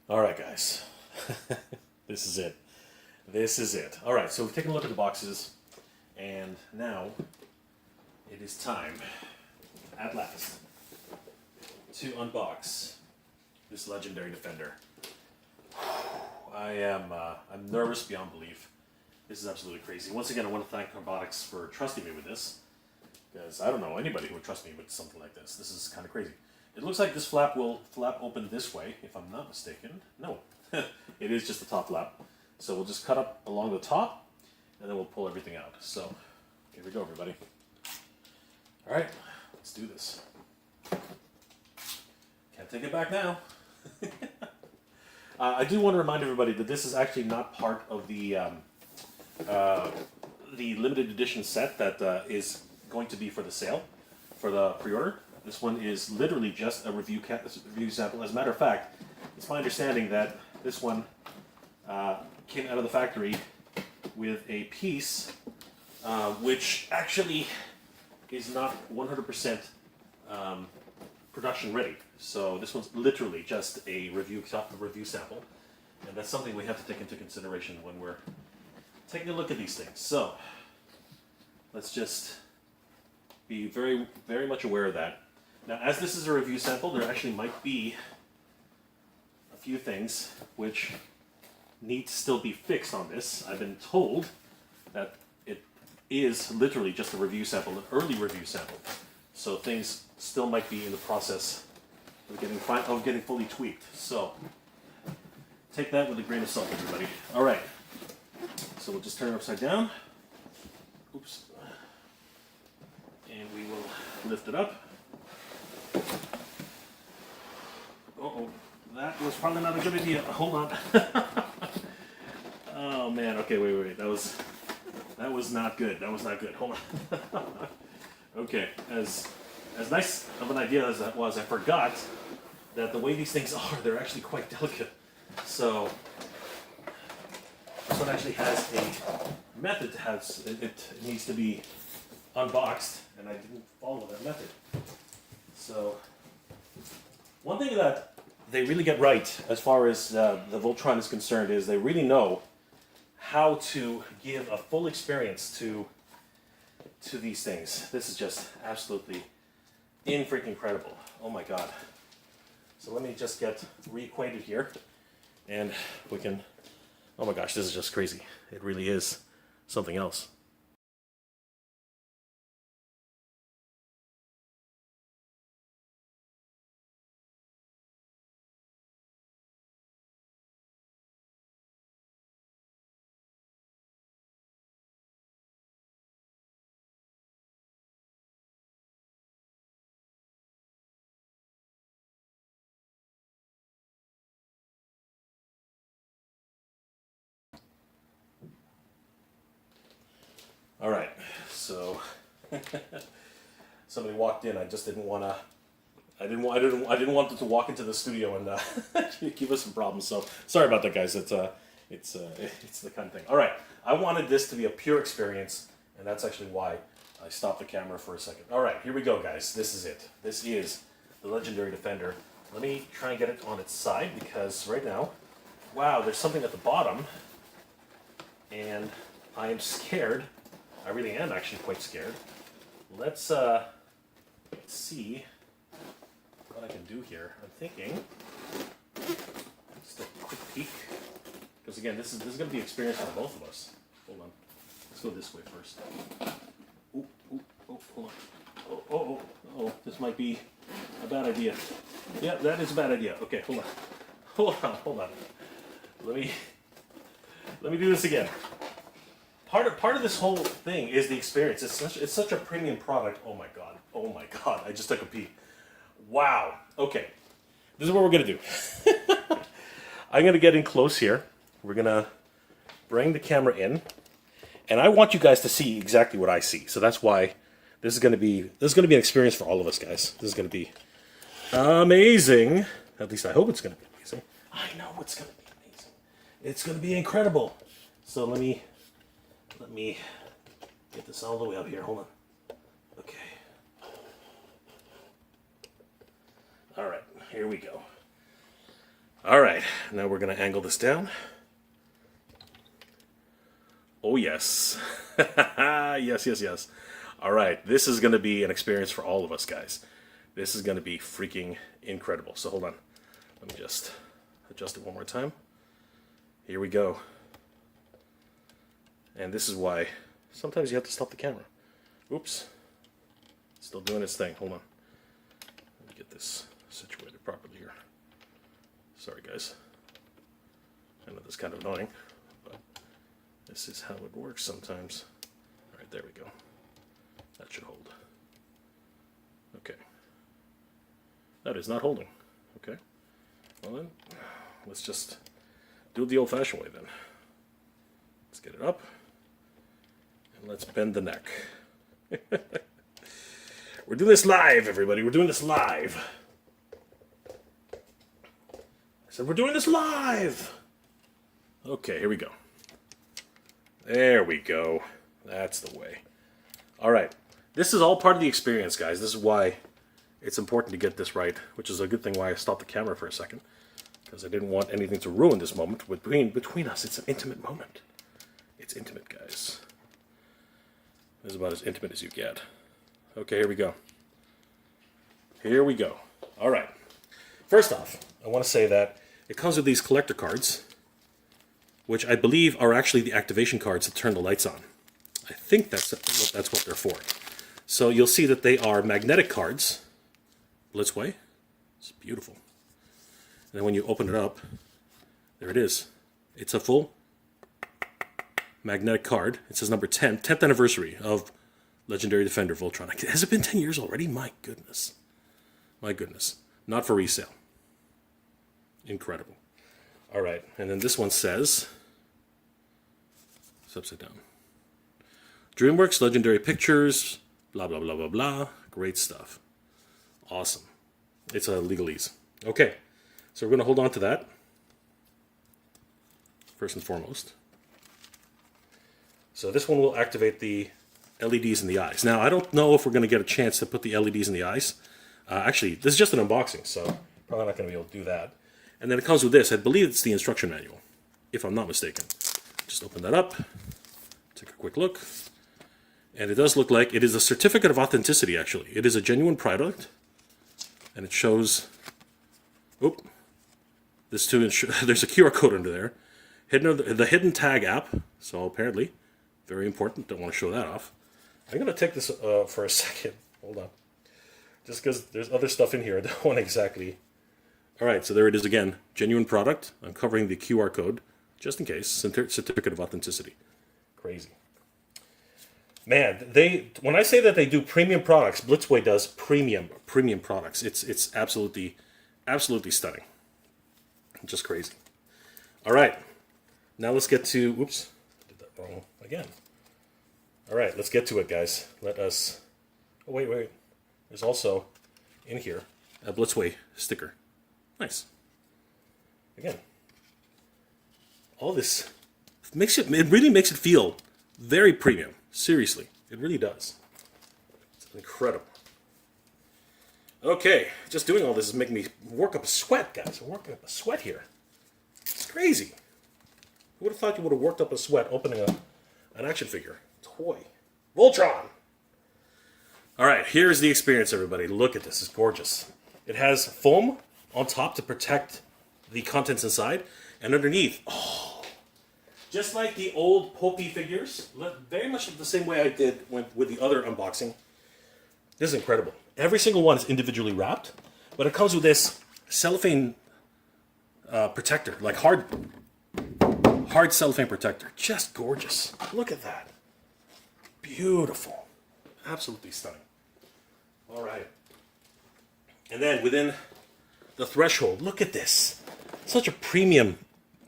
All right, guys. This is it. This is it. All right, so we've taken a look at the boxes, and now it is time, at last, to unbox this legendary Defender. I'm nervous beyond belief. This is absolutely crazy. Once again, I want to thank Carbotix for trusting me with this, because I don't know anybody who would trust me with something like this. This is kind of crazy. It looks like this flap will flap open this way, if I'm not mistaken. No, it is just the top flap. So we'll just cut up along the top, and then we'll pull everything out. So here we go, everybody. All right, let's do this. Can't take it back now. I do want to remind everybody that this is actually not part of the limited edition set that is going to be for the sale, for the pre-order. This one is literally just a review sample. As a matter of fact, it's my understanding that this one came out of the factory with a piece which actually is not 100% production ready. So this one's literally just a review sample, and that's something we have to take into consideration when we're taking a look at these things. So let's just be very, very much aware of that. Now, as this is a review sample, there actually might be a few things which need to still be fixed on this. I've been told that it is literally just a review sample, an early review sample. So things still might be in the process of getting fully tweaked. So take that with a grain of salt, everybody. All right. So we'll just turn it upside down. Oops. And we will lift it up. Uh-oh, that was probably not a good idea. Hold on. Oh man, okay, wait. That was not good. That was not good. Hold on. Okay, as nice of an idea as that was, I forgot that the way these things are, they're actually quite delicate. So this one actually has a method to have it needs to be unboxed, and I didn't follow that method. So one thing that they really get right as far as the Voltron is concerned is they really know how to give a full experience to these things. This is just absolutely freaking incredible. Oh my god. So let me just get reacquainted here, and we can, oh my gosh, this is just crazy. It really is something else. All right, so somebody walked in. I just didn't want to. I didn't want them to walk into the studio and give us some problems. So sorry about that, guys. It's the kind of thing. All right, I wanted this to be a pure experience, and that's actually why I stopped the camera for a second. All right, here we go, guys. This is it. This is the Legendary Defender. Let me try and get it on its side because right now, wow, there's something at the bottom, and I am scared. I really am actually quite scared. Let's see what I can do here. I'm thinking, just a quick peek, because again, this is going to be an experience for both of us. Hold on, let's go this way first. Hold on. Oh, this might be a bad idea. Yeah, that is a bad idea. Okay, hold on. Let me do this again. Part of this whole thing is the experience. It's such a premium product. Oh my god! I just took a peek. Wow. Okay, this is what we're gonna do. I'm gonna get in close here. We're gonna bring the camera in, and I want you guys to see exactly what I see. So that's why this is gonna be an experience for all of us, guys. This is gonna be amazing. At least I hope it's gonna be amazing. I know it's gonna be amazing. It's gonna be incredible. So let me get this all the way up here. Hold on. Okay. All right, here we go. All right, now we're going to angle this down. Oh, yes. yes. All right, this is going to be an experience for all of us, guys. This is going to be freaking incredible. So hold on. Let me just adjust it one more time. Here we go. And this is why sometimes you have to stop the camera. Oops. Still doing its thing. Hold on. Let me get this situated properly here. Sorry, guys. I know that's kind of annoying, but this is how it works sometimes. All right, there we go. That should hold. Okay. That is not holding. Okay. Well then, let's just do it the old-fashioned way then. Let's get it up. Let's bend the neck. We're doing this live, everybody. We're doing this live. I said we're doing this live. Okay, here we go. There we go. That's the way. All right. This is all part of the experience, guys. This is why it's important to get this right, which is a good thing why I stopped the camera for a second, because I didn't want anything to ruin this moment between us. It's an intimate moment. It's intimate, guys. This is about as intimate as you get. Okay, here we go. Here we go. All right. First off, I want to say that it comes with these collector cards, which I believe are actually the activation cards that turn the lights on. I think that's what they're for. So you'll see that they are magnetic cards. Blitzway. It's beautiful. And then when you open it up, there it is. It's a full magnetic card. It says number 10, 10th anniversary of Legendary Defender Voltron. Has it been 10 years already? My goodness. My goodness. Not for resale. Incredible. All right, and then this one says, it's upside down. DreamWorks, Legendary Pictures, blah, blah, blah, blah, blah. Great stuff. Awesome. It's a legalese. Okay, so we're going to hold on to that, first and foremost. So this one will activate the LEDs in the eyes. Now, I don't know if we're going to get a chance to put the LEDs in the eyes. Actually, this is just an unboxing, so probably not going to be able to do that. And then it comes with this. I believe it's the instruction manual, if I'm not mistaken. Just open that up, take a quick look. And it does look like it is a certificate of authenticity, actually. It is a genuine product. And it shows... Oop. This to ensure there's a QR code under there. The hidden tag app. So apparently, very important. Don't want to show that off. I'm gonna take this for a second. Hold on. Just because there's other stuff in here I don't want exactly. All right, so there it is again. Genuine product. I'm covering the QR code just in case. Certificate of authenticity. Crazy. Man, when I say that they do premium products, Blitzway does premium products. It's absolutely stunning. Just crazy. All right, now let's get to. Oops, did that wrong again. All right, let's get to it, guys. Let us. Oh wait. There's also in here a Blitzway sticker. Nice. Again, all this it really makes it feel very premium. Seriously, it really does. It's incredible. Okay, just doing all this is making me work up a sweat, guys. I'm working up a sweat here. It's crazy. Who would have thought you would have worked up a sweat opening an action figure toy? Voltron! All right, here's the experience, everybody. Look at this. It's gorgeous. It has foam on top to protect the contents inside, and underneath, just like the old Popey figures, very much the same way I did with the other unboxing. This is incredible. Every single one is individually wrapped, but it comes with this cellophane protector, like hard cellophane protector. Just gorgeous. Look at that. Beautiful. Absolutely stunning. All right. And then within the threshold, look at this. Such a premium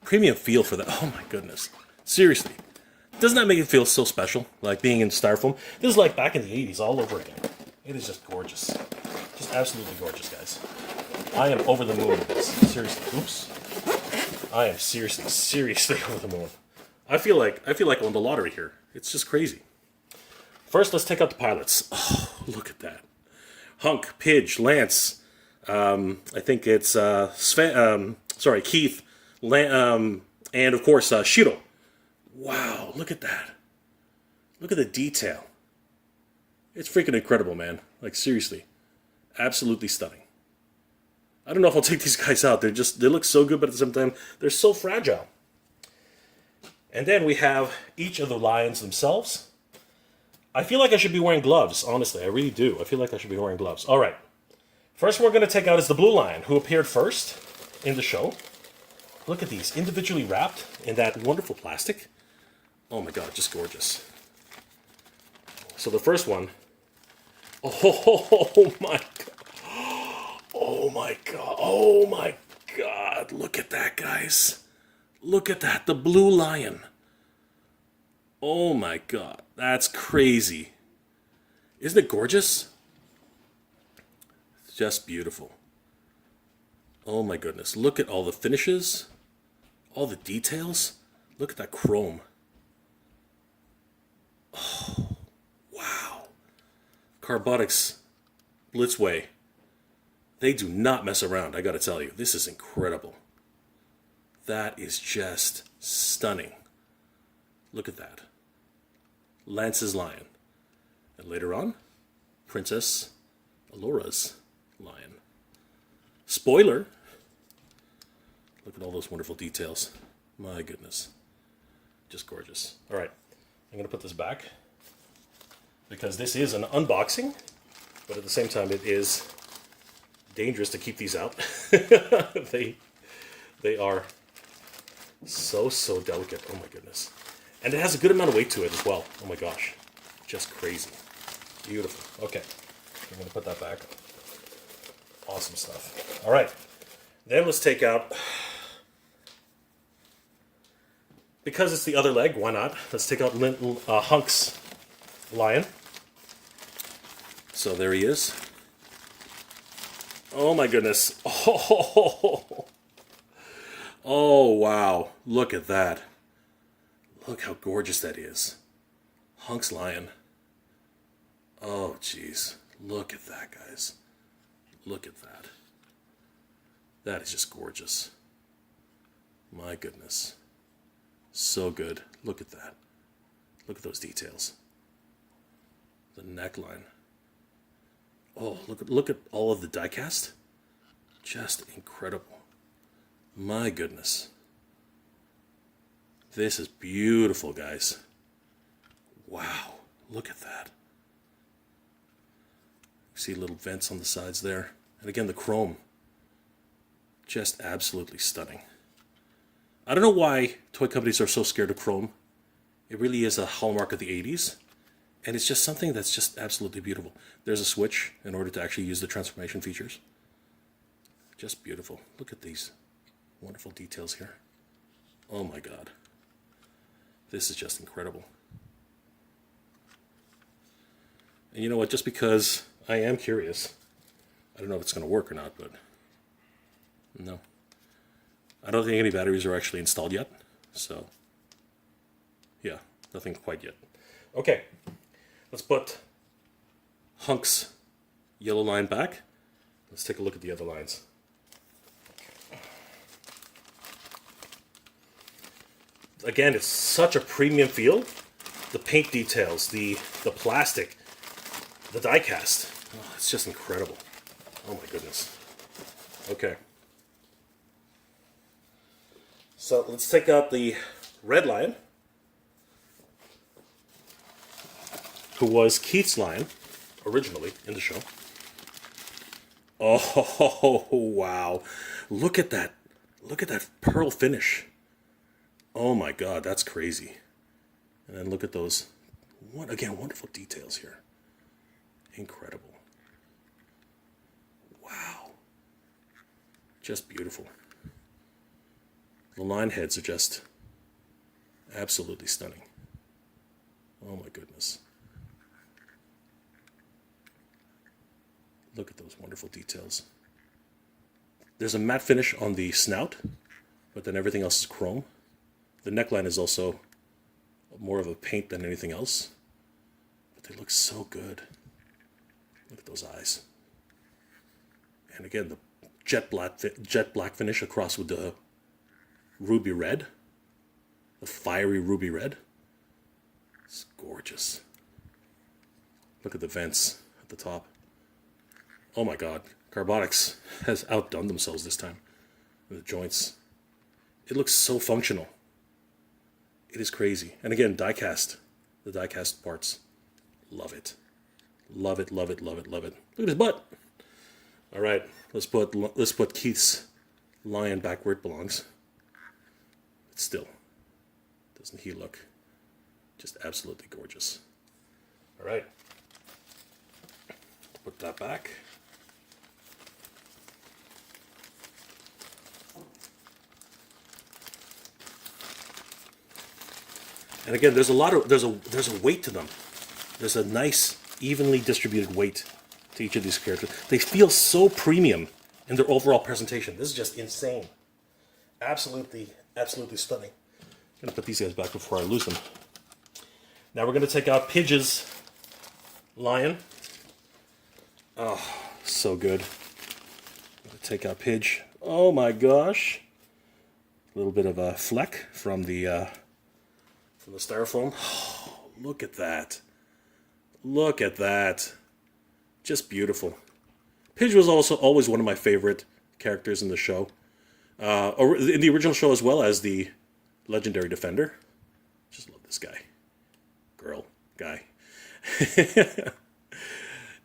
feel for that. Oh my goodness. Seriously. Doesn't that make it feel so special? Like being in styrofoam? This is like back in the 80s all over again. It is just gorgeous. Just absolutely gorgeous, guys. I am over the moon with this. Seriously. Oops. I am seriously over the moon. I feel like I won the lottery here. It's just crazy. First, let's take out the pilots. Oh, look at that. Hunk, Pidge, Lance. I think it's Keith, and of course Shiro. Wow, look at that. Look at the detail. It's freaking incredible, man. Like seriously, absolutely stunning. I don't know if I'll take these guys out. They look so good, but at the same time, they're so fragile. And then we have each of the lions themselves. I feel like I should be wearing gloves, honestly. I really do. I feel like I should be wearing gloves. All right. First one we're going to take out is the blue lion, who appeared first in the show. Look at these, individually wrapped in that wonderful plastic. Oh my god, just gorgeous. So the first one. Oh my god. Oh my god. Oh my god. Look at that, guys. Look at that, the blue lion. Oh my god, that's crazy. Isn't it gorgeous? It's just beautiful. Oh my goodness, look at all the finishes, all the details. Look at that chrome. Oh, wow. Carbotix, Blitzway. They do not mess around, I gotta tell you. This is incredible. That is just stunning. Look at that. Lance's lion. And later on, Princess Alora's lion. Spoiler. Look at all those wonderful details. My goodness. Just gorgeous. All right. I'm going to put this back because this is an unboxing, but at the same time it is dangerous to keep these out. They are so delicate. Oh my goodness. And it has a good amount of weight to it as well. Oh my gosh. Just crazy. Beautiful. Okay. I'm going to put that back. Awesome stuff. All right. Then let's take out, because it's the other leg, why not? Let's take out Hunk's lion. So there he is. Oh my goodness. Oh wow. Look at that. Look how gorgeous that is. Hunk's lion. Oh, jeez. Look at that, guys. Look at that. That is just gorgeous. My goodness. So good. Look at that. Look at those details. The neckline. Oh, look at all of the die-cast. Just incredible. My goodness. This is beautiful, guys. Wow, look at that. You see little vents on the sides there. And again, the chrome. Just absolutely stunning. I don't know why toy companies are so scared of chrome. It really is a hallmark of the 80s. And it's just something that's just absolutely beautiful. There's a switch in order to actually use the transformation features. Just beautiful. Look at these wonderful details here. Oh my God. This is just incredible. And you know what? Just because I am curious, I don't know if it's going to work or not, but no. I don't think any batteries are actually installed yet. So, yeah, nothing quite yet. Okay, let's put Hunk's yellow line back. Let's take a look at the other lines. Again, it's such a premium feel. The paint details, the plastic, the die cast. Oh, it's just incredible. Oh my goodness. Okay. So let's take out the red lion, who was Keith's lion originally in the show. Oh, wow. Look at that. Look at that pearl finish. Oh my God, that's crazy. And then look at those, again, wonderful details here. Incredible. Wow. Just beautiful. The line heads are just absolutely stunning. Oh my goodness. Look at those wonderful details. There's a matte finish on the snout, but then everything else is chrome. The neckline is also more of a paint than anything else, but they look so good. Look at those eyes. And again, the jet black finish across with the ruby red, the fiery ruby red. It's gorgeous. Look at the vents at the top. Oh my God, Carbotix has outdone themselves this time with the joints. It looks so functional. It is crazy. And again, die-cast. The die-cast parts. Love it. Love it, love it, love it, love it. Look at his butt. All right, let's put Keith's lion back where it belongs. But still, doesn't he look just absolutely gorgeous? All right. Put that back. And again, there's a weight to them. There's a nice, evenly distributed weight to each of these characters. They feel so premium in their overall presentation. This is just insane. Absolutely, absolutely stunning. I'm gonna put these guys back before I lose them. Now we're gonna take out Pidge's lion. Oh, so good. I'm gonna take out Pidge. Oh my gosh. A little bit of a fleck from the styrofoam. Oh, look at that. Look at that. Just beautiful. Pidge was also always one of my favorite characters in the show. In the original show as well as the legendary defender. Just love this guy. Girl. Guy.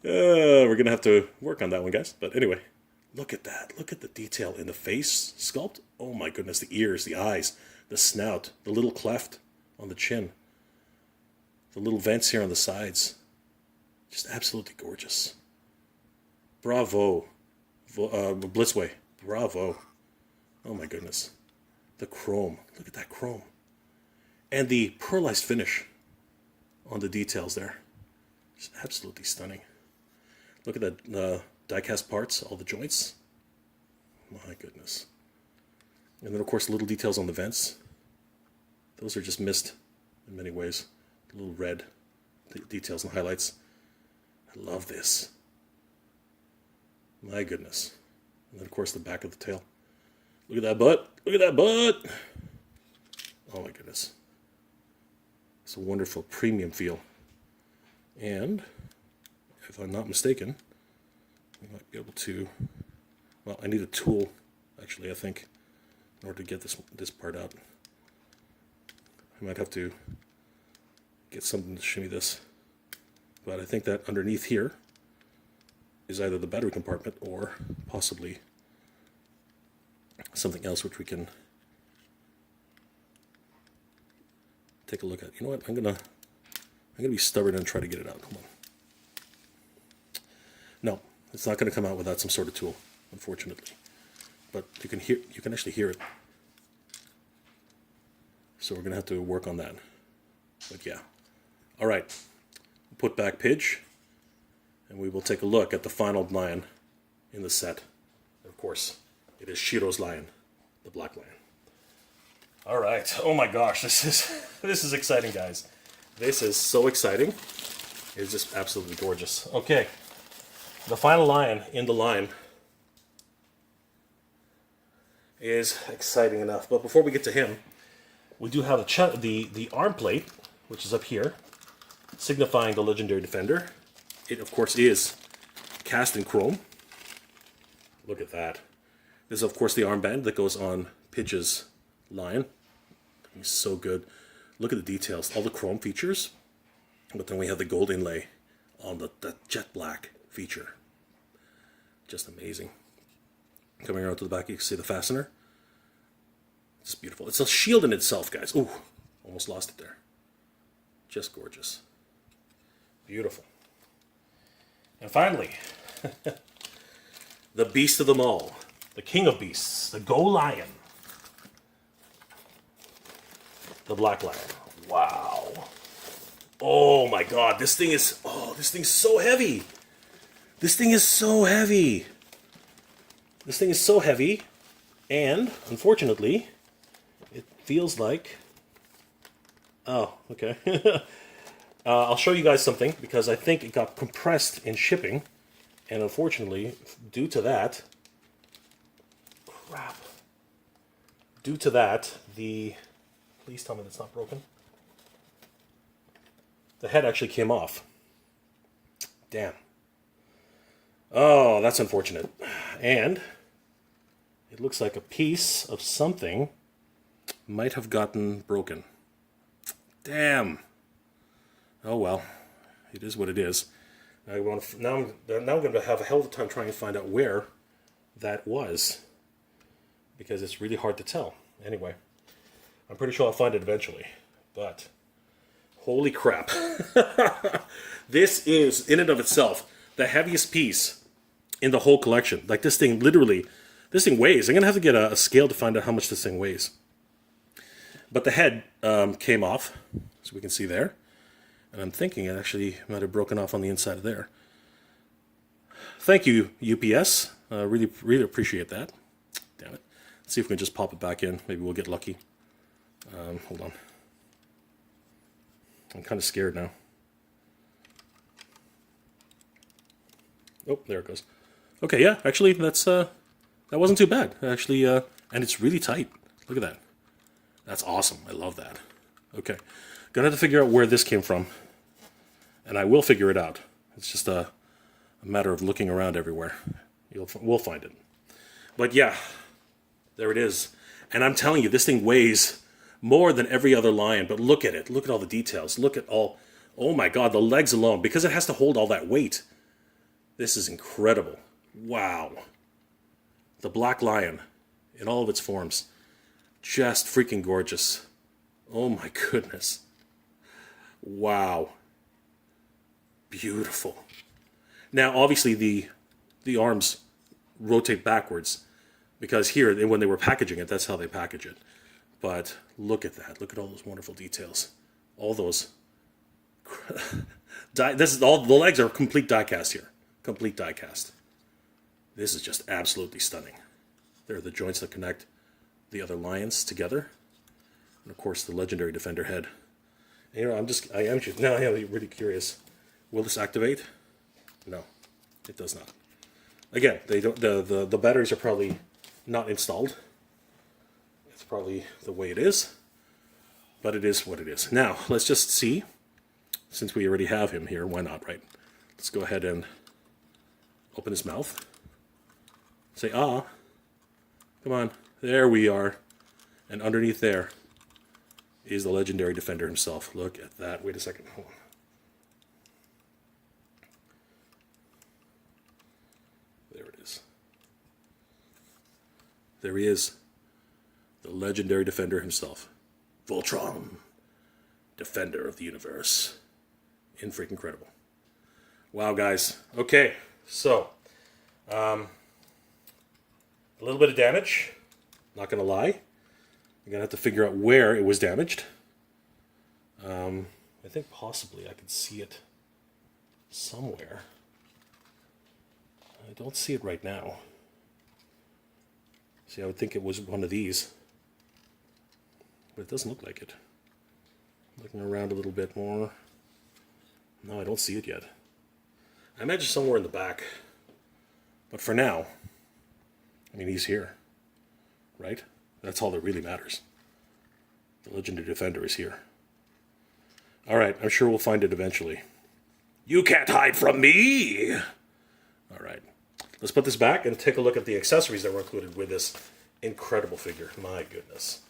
We're going to have to work on that one, guys. But anyway, look at that. Look at the detail in the face sculpt. Oh my goodness. The ears, the eyes, the snout, the little cleft on the chin, the little vents here on the sides. Just absolutely gorgeous. Bravo. Blitzway. Bravo. Oh my goodness. The chrome. Look at that chrome. And the pearlized finish on the details there. Just absolutely stunning. Look at that die-cast parts, all the joints. My goodness. And then, of course, little details on the vents. Those are just missed in many ways. Little red details and highlights. I love this. My goodness. And then, of course, the back of the tail. Look at that butt. Look at that butt. Oh, my goodness. It's a wonderful premium feel. And, if I'm not mistaken, we might be able to Well, I need a tool, actually, I think, in order to get this part out. I might have to get something to shimmy this. But I think that underneath here is either the battery compartment or possibly something else which we can take a look at. You know what? I'm gonna be stubborn and try to get it out. Come on. No, it's not gonna come out without some sort of tool, unfortunately. But you can actually hear it. So we're gonna have to work on that. But yeah. All right. Put back Pidge, and we will take a look at the final lion in the set. Of course, it is Shiro's lion, the black lion. All right. Oh my gosh, this is exciting, guys. This is so exciting. It's just absolutely gorgeous. Okay, the final lion in the line is exciting enough. But before we get to him, we do have the arm plate, which is up here, signifying the legendary defender. It, of course, is cast in chrome. Look at that. This is, of course, the armband that goes on Pidge's lion. He's so good. Look at the details, all the chrome features, but then we have the gold inlay on the jet black feature. Just amazing. Coming around to the back, you can see the fastener. It's beautiful. It's a shield in itself, guys. Ooh, almost lost it there. Just gorgeous. Beautiful. And finally, the beast of them all, the king of beasts, the Go Lion, the black lion. Wow. Oh my god, this thing's so heavy. This thing is so heavy. This thing is so heavy, and unfortunately, it feels like... Oh, okay. I'll show you guys something, because I think it got compressed in shipping, and unfortunately, due to that... Crap. Due to that, Please tell me that's not broken. The head actually came off. Damn. Oh, that's unfortunate. And it looks like a piece of something might have gotten broken. Damn. Oh well, it is what it is. Now I'm going to have a hell of a time trying to find out where that was, because it's really hard to tell. Anyway, I'm pretty sure I'll find it eventually. But holy crap! This is, in and of itself, the heaviest piece in the whole collection. Like, this thing literally, this thing weighs. I'm going to have to get a scale to find out how much this thing weighs. But the head came off, so we can see there. And I'm thinking it actually might have broken off on the inside of there. Thank you, UPS. Really, really appreciate that. Damn it. Let's see if we can just pop it back in. Maybe we'll get lucky. Hold on. I'm kind of scared now. Oh, there it goes. Okay, yeah, actually, that wasn't too bad. Actually, and it's really tight. Look at that. That's awesome. I love that. Okay. Gonna have to figure out where this came from. And I will figure it out. It's just a matter of looking around everywhere. We'll find it. But yeah, there it is. And I'm telling you, this thing weighs more than every other lion. But look at it. Look at all the details. Look at all... Oh my god, the legs alone. Because it has to hold all that weight. This is incredible. Wow. The black lion in all of its forms. Just freaking gorgeous. Oh my goodness. Wow. Beautiful. Now, obviously, the arms rotate backwards, because here, when they were packaging it, that's how they package it. But look at that. Look at all those wonderful details. All those. This is all. The legs are complete die cast here. Complete die cast. This is just absolutely stunning. There are the joints that connect the other lions together. And of course, the legendary defender head. And, you know, I am really curious. Will this activate? No, it does not. Again, they don't. The batteries are probably not installed. It's probably the way it is, but it is what it is. Now let's just see. Since we already have him here, why not, right? Let's go ahead and open his mouth. Say, ah. Come on. There we are. And underneath there is the legendary Defender himself. Look at that. Wait a second. Hold on. There it is. There he is. The legendary Defender himself. Voltron. Defender of the universe. Freaking incredible. Wow, guys. Okay, so a little bit of damage. Not gonna lie. I'm gonna have to figure out where it was damaged. I think possibly I could see it somewhere. I don't see it right now. See, I would think it was one of these, but it doesn't look like it. Looking around a little bit more. No, I don't see it yet. I imagine somewhere in the back. But for now, I mean, he's here. Right? That's all that really matters. The legendary Defender is here. Alright, I'm sure we'll find it eventually. You can't hide from me! Alright. Let's put this back and take a look at the accessories that were included with this incredible figure. My goodness.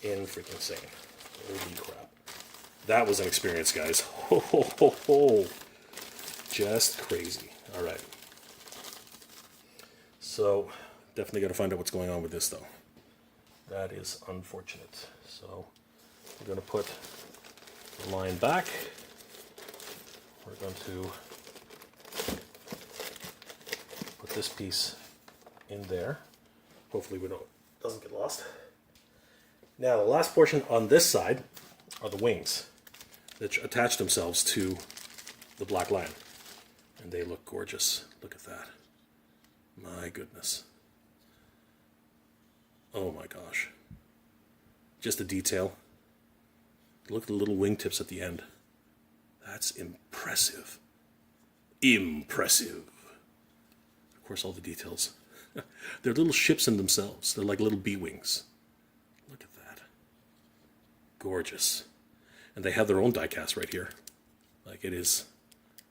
Freaking insane. Holy crap. That was an experience, guys. Ho, ho, ho, ho. Just crazy. All right. So, definitely got to find out what's going on with this, though. That is unfortunate. So, we're going to put the line back. We're going to put this piece in there. Hopefully, doesn't get lost. Now, the last portion on this side are the wings that attach themselves to the Black Lion. And they look gorgeous. Look at that. My goodness. Oh my gosh. Just the detail. Look at the little wingtips at the end. That's impressive. Impressive. Of course, all the details. They're little ships in themselves. They're like little bee-wings. Look at that. Gorgeous. And they have their own diecast right here. Like, it is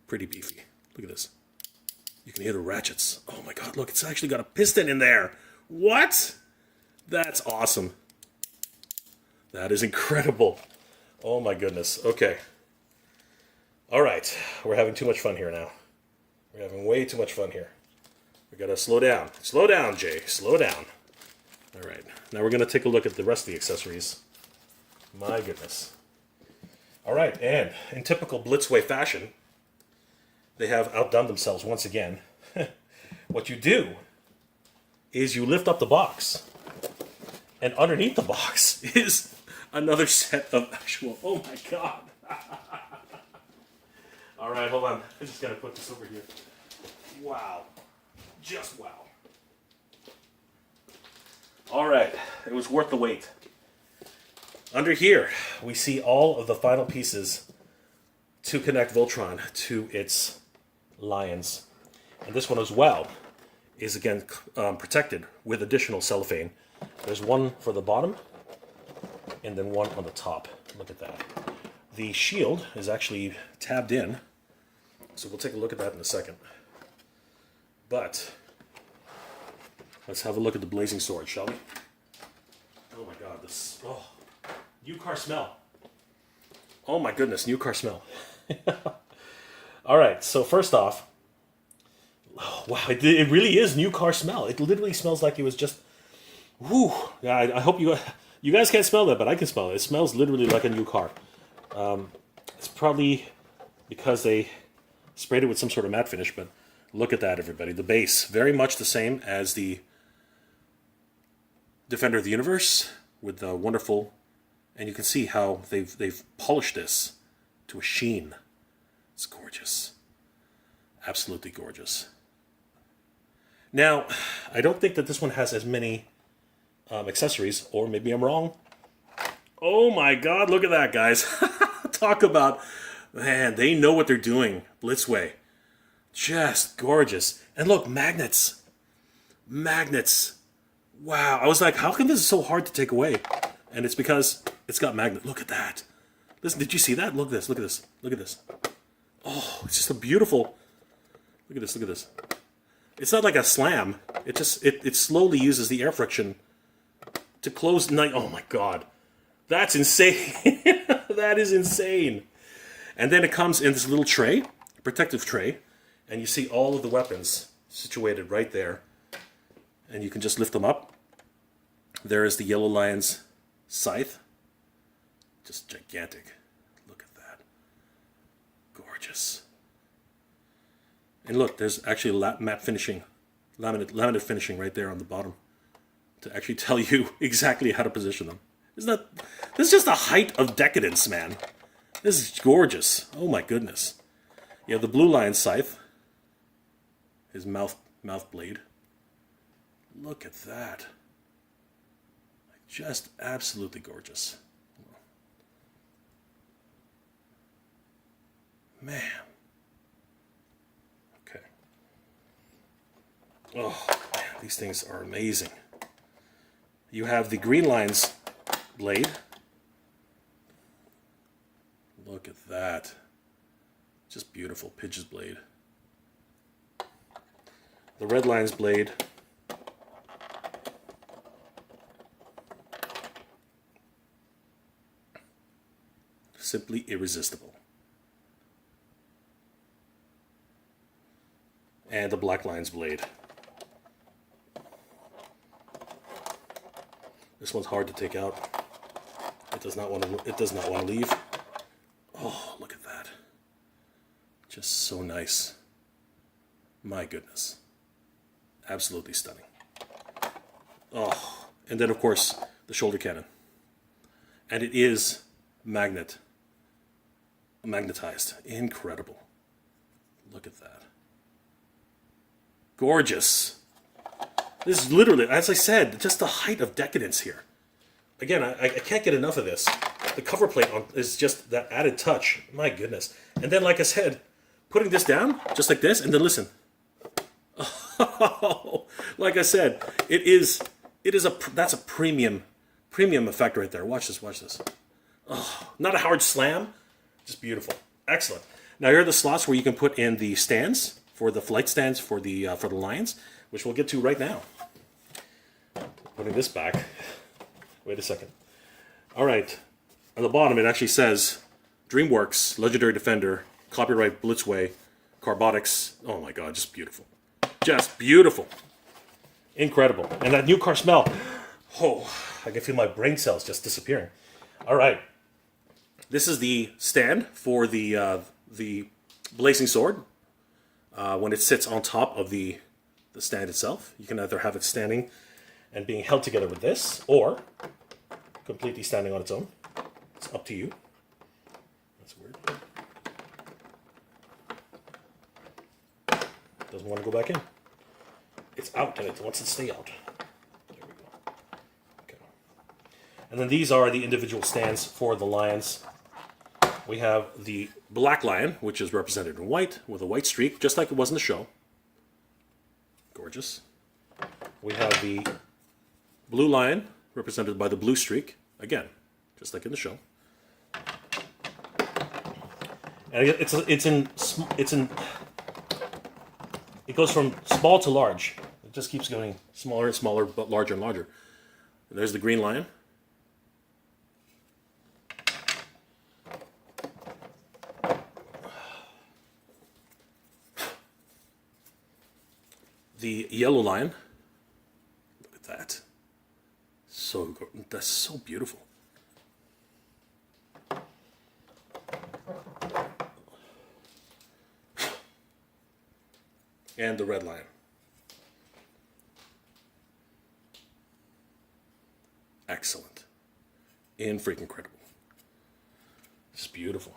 pretty beefy. Look at this. You can hear the ratchets. Oh my god, look, it's actually got a piston in there. What? That's awesome. That is incredible. Oh my goodness. Okay. Alright, we're having too much fun here now. We're having way too much fun here. We gotta slow down. Slow down, Jay. Slow down. Alright, now we're gonna take a look at the rest of the accessories. My goodness. Alright, and in typical Blitzway fashion, they have outdone themselves once again. What you do is you lift up the box, and underneath the box is another set of actual... Oh my god! Alright, hold on. I'm just gonna put this over here. Wow. Just wow. Alright, it was worth the wait. Under here, we see all of the final pieces to connect Voltron to its lions. And this one as well is again protected with additional cellophane. There's one for the bottom and then one on the top. Look at that. The shield is actually tabbed in, so we'll take a look at that in a second. But let's have a look at the blazing sword, shall we? Oh my god, this... Oh. New car smell. Oh my goodness, new car smell. Alright, so first off, oh, wow, it really is new car smell. It literally smells like it was just, whew. Yeah, I hope you guys can't smell that, but I can smell it. It smells literally like a new car. It's probably because they sprayed it with some sort of matte finish, but look at that, everybody. The base, very much the same as the Defender of the Universe, with the wonderful... And you can see how they've polished this to a sheen. It's gorgeous. Absolutely gorgeous. Now, I don't think that this one has as many accessories, or maybe I'm wrong. Oh my god, look at that, guys. Talk about, man, they know what they're doing. Blitzway. Just gorgeous. And look, magnets. Magnets. Wow, I was like, how come this is so hard to take away? And it's because it's got magnet. Look at that. Listen, did you see that? Look at this, look at this, look at this. Oh, it's just a beautiful... Look at this, look at this. It's not like a slam. It slowly uses the air friction to close. Oh my god, that's insane! That is insane. And then it comes in this little tray, protective tray, and you see all of the weapons situated right there. And you can just lift them up. There is the Yellow Lion's scythe. Just gigantic. Look at that. Gorgeous. And look, there's actually matte finishing, laminate finishing right there on the bottom to actually tell you exactly how to position them. This is just the height of decadence, man. This is gorgeous. Oh my goodness. You have the Blue Lion scythe. His mouth blade. Look at that. Just absolutely gorgeous. Man. Okay. Oh, man, these things are amazing. You have the Green Lion's blade. Look at that. Just beautiful. Pidge's blade. The Red Lion's blade. Simply irresistible. And the Black Lion's blade. This one's hard to take out. It does not want to leave. Oh, look at that. Just so nice. My goodness. Absolutely stunning. Oh, and then of course the shoulder cannon. And it is magnetized. Incredible. Look at that. Gorgeous. This is literally, as I said, just the height of decadence here. Again, I can't get enough of this. The cover plate is just that added touch. My goodness. And then, like I said, putting this down, just like this, and then listen. Oh, like I said, that's a premium effect right there. Watch this. Oh, not a hard slam, just beautiful. Excellent. Now here are the slots where you can put in the stands, for the flight stands for the Lions, which we'll get to right now. Putting this back. Wait a second. All right. On the bottom, it actually says DreamWorks, Legendary Defender, copyright Blitzway, Carbotix. Oh my God, just beautiful. Just beautiful. Incredible. And that new car smell. Oh, I can feel my brain cells just disappearing. All right. This is the stand for the Blazing Sword. When it sits on top of the stand itself, you can either have it standing and being held together with this, or completely standing on its own. It's up to you. That's weird. Doesn't want to go back in. It's out and it wants to stay out. There we go. Okay. And then these are the individual stands for the lions. We have the Black Lion, which is represented in white with a white streak, just like it was in the show. Gorgeous. We have the Blue Lion, represented by the blue streak, again, just like in the show. And it goes from small to large. It just keeps going smaller and smaller, but larger and larger. And there's the Green Lion. The Yellow Lion. Look at that. That's so beautiful. And the Red Lion. Excellent. Freaking incredible. It's beautiful.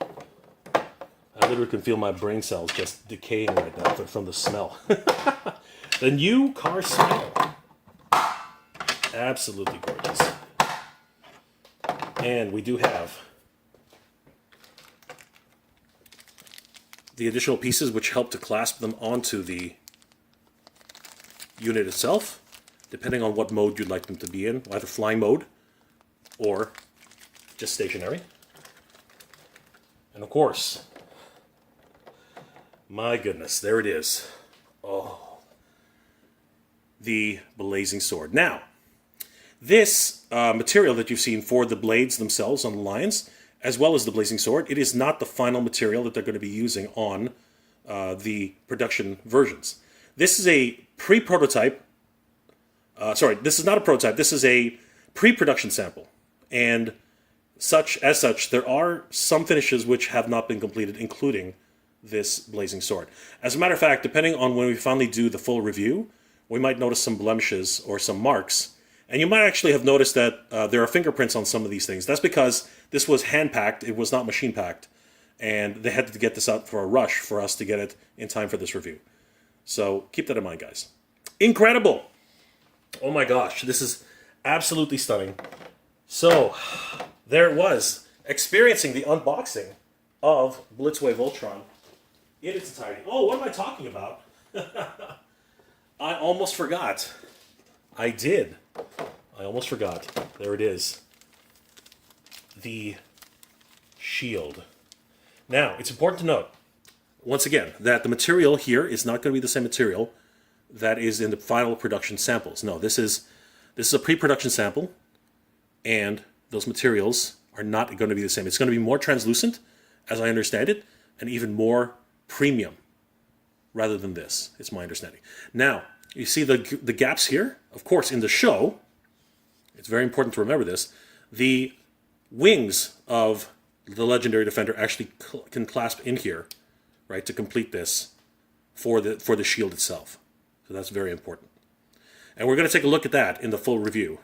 I literally can feel my brain cells just decaying right now from the smell. The new car smell. Absolutely gorgeous. And we do have the additional pieces which help to clasp them onto the unit itself, depending on what mode you'd like them to be in, either flying mode or just stationary. And of course, my goodness, there it is. Oh, the Blazing Sword. Now, this material that you've seen for the blades themselves on the Lions, as well as the Blazing Sword, it is not the final material that they're going to be using on the production versions. This is a pre-prototype. Sorry, this is not a prototype. This is a pre-production sample. And as such, there are some finishes which have not been completed, including this Blazing Sword. As a matter of fact, depending on when we finally do the full review, we might notice some blemishes or some marks. And you might actually have noticed that there are fingerprints on some of these things. That's because this was hand-packed, it was not machine-packed. And they had to get this out for a rush for us to get it in time for this review. So keep that in mind, guys. Incredible! Oh my gosh, this is absolutely stunning. So, there it was, experiencing the unboxing of Blitzway Voltron in its entirety. Oh, what am I talking about? I almost forgot. I did. I almost forgot. There it is. The shield. Now, it's important to note, once again, that the material here is not going to be the same material that is in the final production samples. No, this is a pre-production sample, and those materials are not going to be the same. It's going to be more translucent, as I understand it, and even more premium rather than this. It's my understanding. Now, you see the gaps here? Of course, in the show, it's very important to remember this, the wings of the Legendary Defender actually can clasp in here, right, to complete this for the shield itself. So that's very important. And we're going to take a look at that in the full review.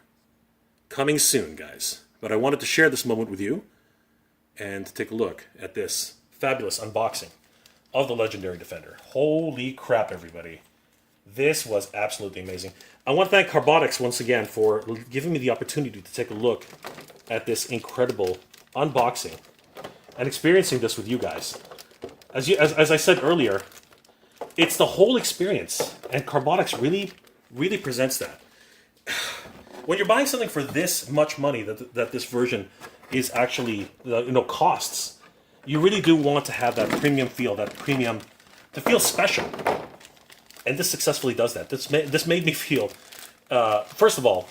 Coming soon, guys. But I wanted to share this moment with you and to take a look at this fabulous unboxing of the Legendary Defender. Holy crap, everybody. This was absolutely amazing. I want to thank Carbotix once again for giving me the opportunity to take a look at this incredible unboxing and experiencing this with you guys. As I said earlier, it's the whole experience, and Carbotix really presents that. When you're buying something for this much money that this version is actually costs, you really do want to have that premium feel, to feel special. And this successfully does that. This made me feel, first of all,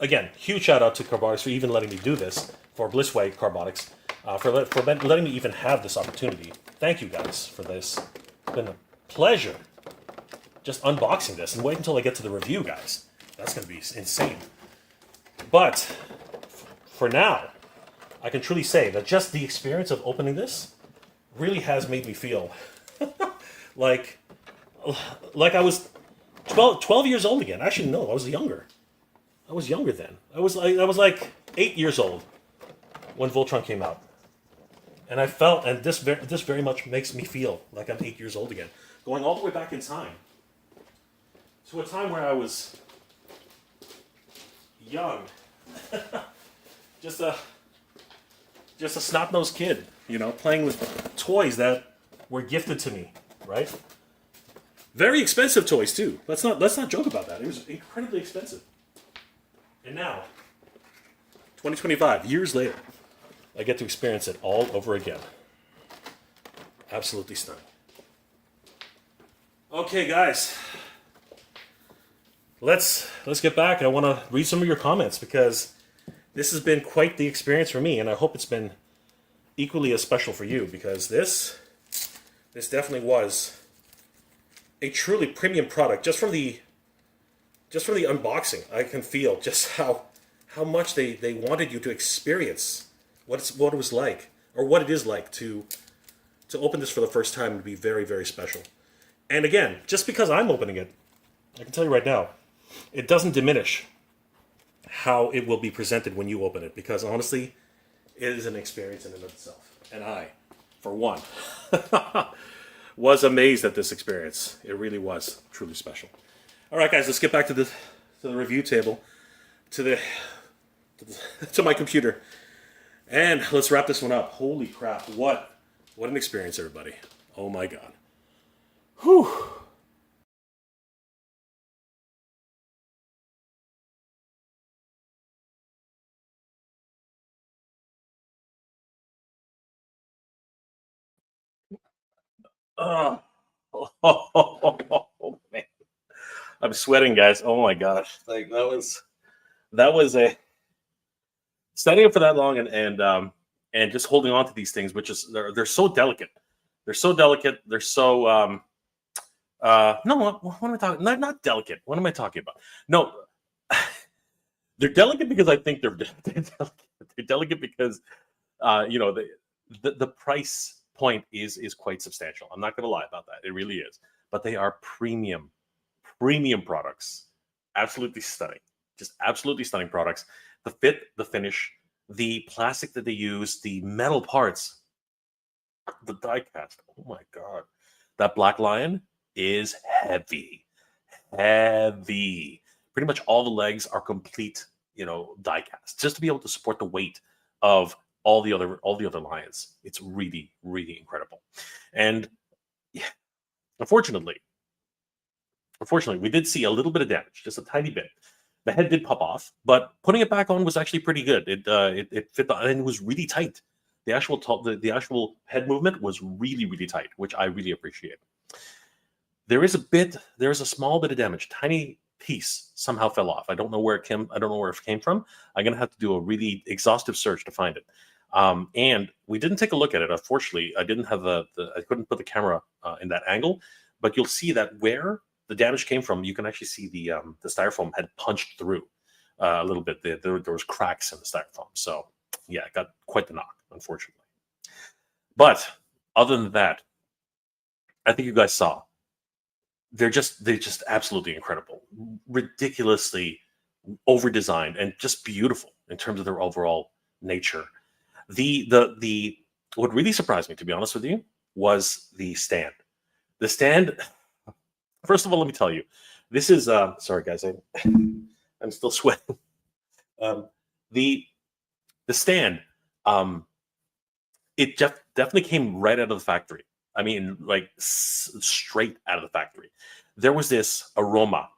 again, huge shout out to Carbotix for even letting me do this, for Blitzway Carbotix, for letting me even have this opportunity. Thank you guys for this. It's been a pleasure just unboxing this, and wait until I get to the review, guys. That's going to be insane. But for now, I can truly say that just the experience of opening this really has made me feel like I was 12 years old again. Actually, no, I was younger. I was younger then. I was like 8 years old when Voltron came out. And I felt, and this very much makes me feel like I'm 8 years old again. Going all the way back in time. To a time where I was young. just a snot-nosed kid, playing with toys that were gifted to me, right? Very expensive toys too. Let's not joke about that. It was incredibly expensive. And now, 2025, years later, I get to experience it all over again. Absolutely stunning. Okay, guys. Let's get back. I want to read some of your comments because this has been quite the experience for me, and I hope it's been equally as special for you, because this definitely was a truly premium product. Just from the unboxing, I can feel just how much they wanted you to experience what it was like, or what it is like to open this for the first time, would be very, very special. And again, just because I'm opening it, I can tell you right now, it doesn't diminish how it will be presented when you open it, because honestly, it is an experience in and of itself. And I, for one, was amazed at this experience. It really was truly special. All right, guys, let's get back to the review table, to my computer, and let's wrap this one up. Holy crap! What an experience, everybody! Oh my God! Whew. Oh, man. I'm sweating, guys. Oh my gosh, like that was a standing up for that long and just holding on to these things, which is they're so delicate. They're so delicate. They're so no. What am I talking? Not delicate. What am I talking about? No, they're delicate because I think they're delicate. They're delicate because you know the price point is quite substantial. I'm not going to lie about that. It really is. But they are premium products. Absolutely stunning. Just absolutely stunning products. The fit, the finish, the plastic that they use, the metal parts, the die cast. Oh my god. That Black Lion is heavy. Heavy. Pretty much all the legs are complete, die cast. Just to be able to support the weight of all the other lions. It's really, really incredible. And yeah, unfortunately, we did see a little bit of damage, just a tiny bit. The head did pop off, but putting it back on was actually pretty good. It fit and it was really tight. The actual head movement was really, really tight, which I really appreciate. There is a small bit of damage. Tiny piece somehow fell off. I don't know where it came. I don't know where it came from. I'm gonna have to do a really exhaustive search to find it. And we didn't take a look at it. Unfortunately, I didn't have I couldn't put the camera in that angle. But you'll see that where the damage came from, you can actually see the styrofoam had punched through a little bit. There was cracks in the styrofoam. So yeah, it got quite the knock, unfortunately. But other than that, I think you guys saw. They're just absolutely incredible, ridiculously over designed, and just beautiful in terms of their overall nature. The what really surprised me, to be honest with you, was the stand. The stand. First of all, let me tell you, this is sorry guys, I'm still sweating. The stand, it definitely came right out of the factory. I mean, like straight out of the factory. There was this aroma,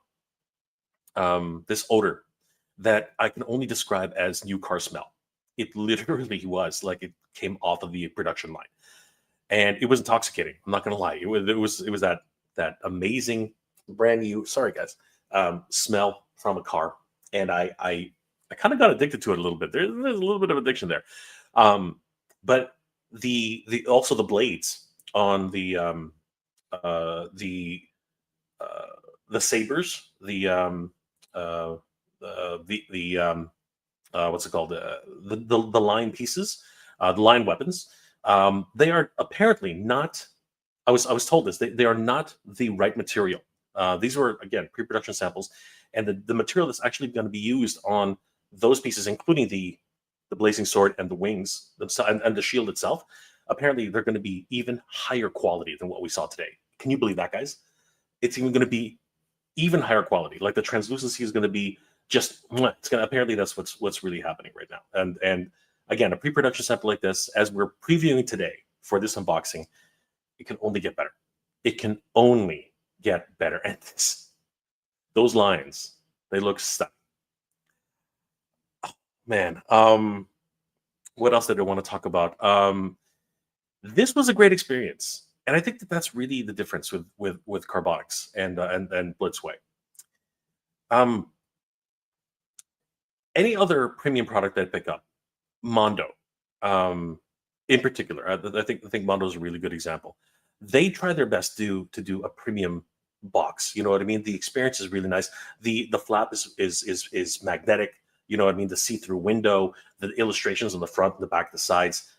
this odor that I can only describe as new car smell. It literally was like it came off of the production line, and it was intoxicating. I'm not gonna lie. It was that amazing brand new. Sorry guys, smell from a car, and I kind of got addicted to it a little bit. There's a little bit of addiction there, but also the blades on the sabers, what's it called? The line pieces, the line weapons. They are apparently not. I was told this. They are not the right material. These were again pre-production samples, and the material that's actually going to be used on those pieces, including the blazing sword and the wings and the shield itself. Apparently, they're going to be even higher quality than what we saw today. Can you believe that, guys? It's even going to be even higher quality. Like the translucency is going to be just. It's going to apparently that's what's really happening right now. And again, a pre-production sample like this, as we're previewing today for this unboxing, it can only get better. It can only get better. And those lines, they look stunning. Oh, man. What else did I want to talk about? This was a great experience, and I think that's really the difference with Carbotix and Blitzway. Any other premium product that I pick up, Mondo, in particular, I think Mondo is a really good example. They try their best to do a premium box. You know what I mean? The experience is really nice. The flap is magnetic. You know what I mean? The see-through window, the illustrations on the front, the back, the sides.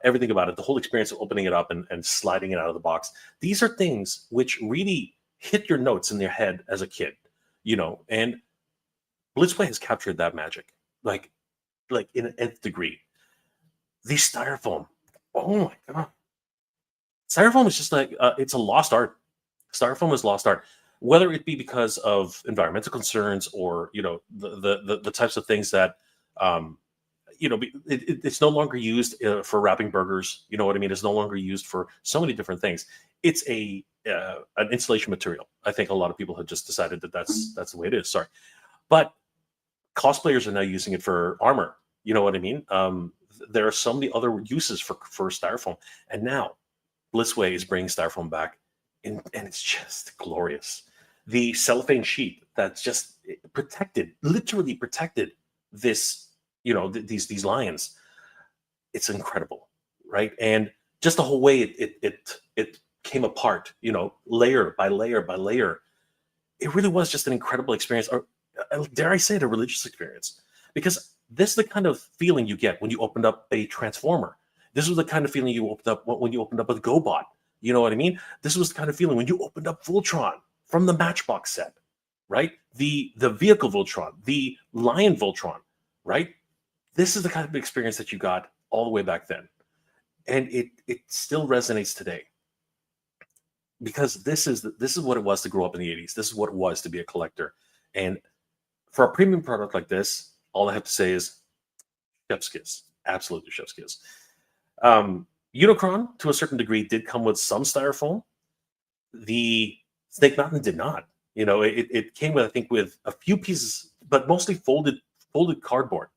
Everything about it, the whole experience of opening it up and sliding it out of the box. These are things which really hit your notes in your head as a kid, and Blitzway has captured that magic, like in an nth degree. The styrofoam, oh my god, styrofoam is just like it's a lost art. Styrofoam is lost art, whether it be because of environmental concerns or the types of things that it's no longer used for wrapping burgers. You know what I mean? It's no longer used for so many different things. It's an insulation material. I think a lot of people have just decided that that's the way it is. Sorry, but cosplayers are now using it for armor. You know what I mean? There are so many other uses for styrofoam, and now Blitzway is bringing styrofoam back, and it's just glorious. the cellophane sheet that's just protected, literally protected this, these lions. It's incredible, right? And just the whole way it came apart, layer by layer by layer. It really was just an incredible experience, or dare I say it, a religious experience, because this is the kind of feeling you get when you opened up a transformer. This was the kind of feeling you opened up when you opened up a GoBot. You know what I mean? This was the kind of feeling when you opened up Voltron from the Matchbox set, right? The vehicle Voltron, the Lion Voltron, right? This is the kind of experience that you got all the way back then, and it still resonates today, because this is what it was to grow up in the 80s. This is what it was to be a collector, and for a premium product like this, all I have to say is chef's kiss, absolutely chef's kiss. Unicron, to a certain degree, did come with some styrofoam. The Snake Mountain did not. It came with, I think, with a few pieces, but mostly folded cardboard.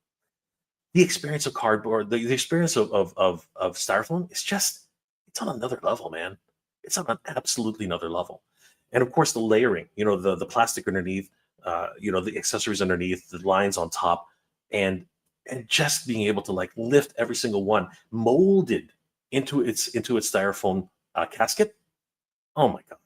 The experience of cardboard, the experience of styrofoam is just, it's on another level, man. It's on an absolutely another level. And of course, the layering, the plastic underneath, the accessories underneath, the lines on top, and just being able to lift every single one, molded into its styrofoam casket. Oh my God.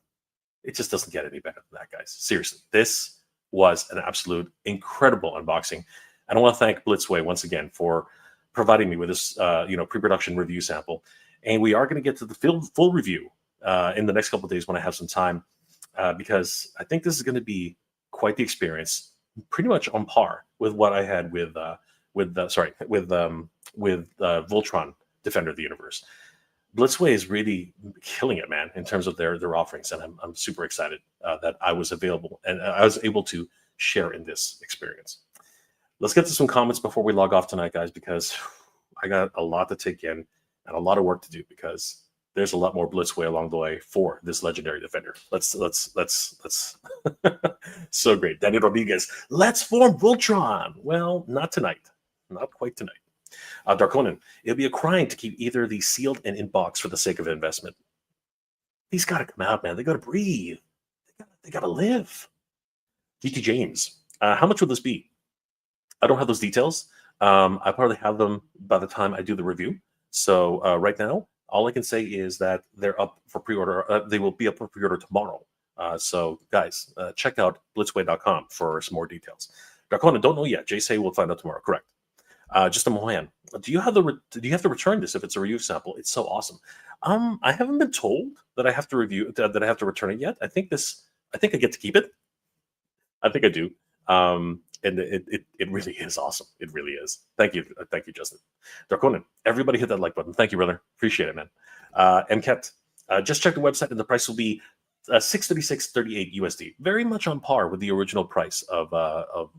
It just doesn't get any better than that, guys. Seriously, this was an absolute incredible unboxing. And I want to thank Blitzway once again for providing me with this, pre-production review sample. And we are going to get to the full review in the next couple of days when I have some time, because I think this is going to be quite the experience, pretty much on par with what I had with Voltron Defender of the Universe. Blitzway is really killing it, man, in terms of their offerings, and I'm super excited that I was available and I was able to share in this experience. Let's get to some comments before we log off tonight, guys, because I got a lot to take in and a lot of work to do, because there's a lot more Blitzway along the way for this legendary defender. Let's so great. Daniel Rodriguez, let's form Voltron. Well, not tonight. Not quite tonight. Darkonin, it'll be a crime to keep either the sealed and in box for the sake of investment. These got to come out, man. They got to breathe. They got to live. GT James, how much will this be? I don't have those details. I probably have them by the time I do the review. So right now, all I can say is that they're up for pre-order. They will be up for pre-order tomorrow. So guys, check out blitzway.com for some more details. Darkonin, don't know yet. Jay say we'll find out tomorrow. Correct. Just a Mohan. Do you have to return this if it's a review sample? It's so awesome. I haven't been told that I have to return it yet. I think I get to keep it. I think I do. And it really is awesome. It really is. Thank you, Justin. Darkonin, everybody hit that like button. Thank you, brother. Appreciate it, man. Mket, just check the website and the price will be $636.38 USD. Very much on par with the original price of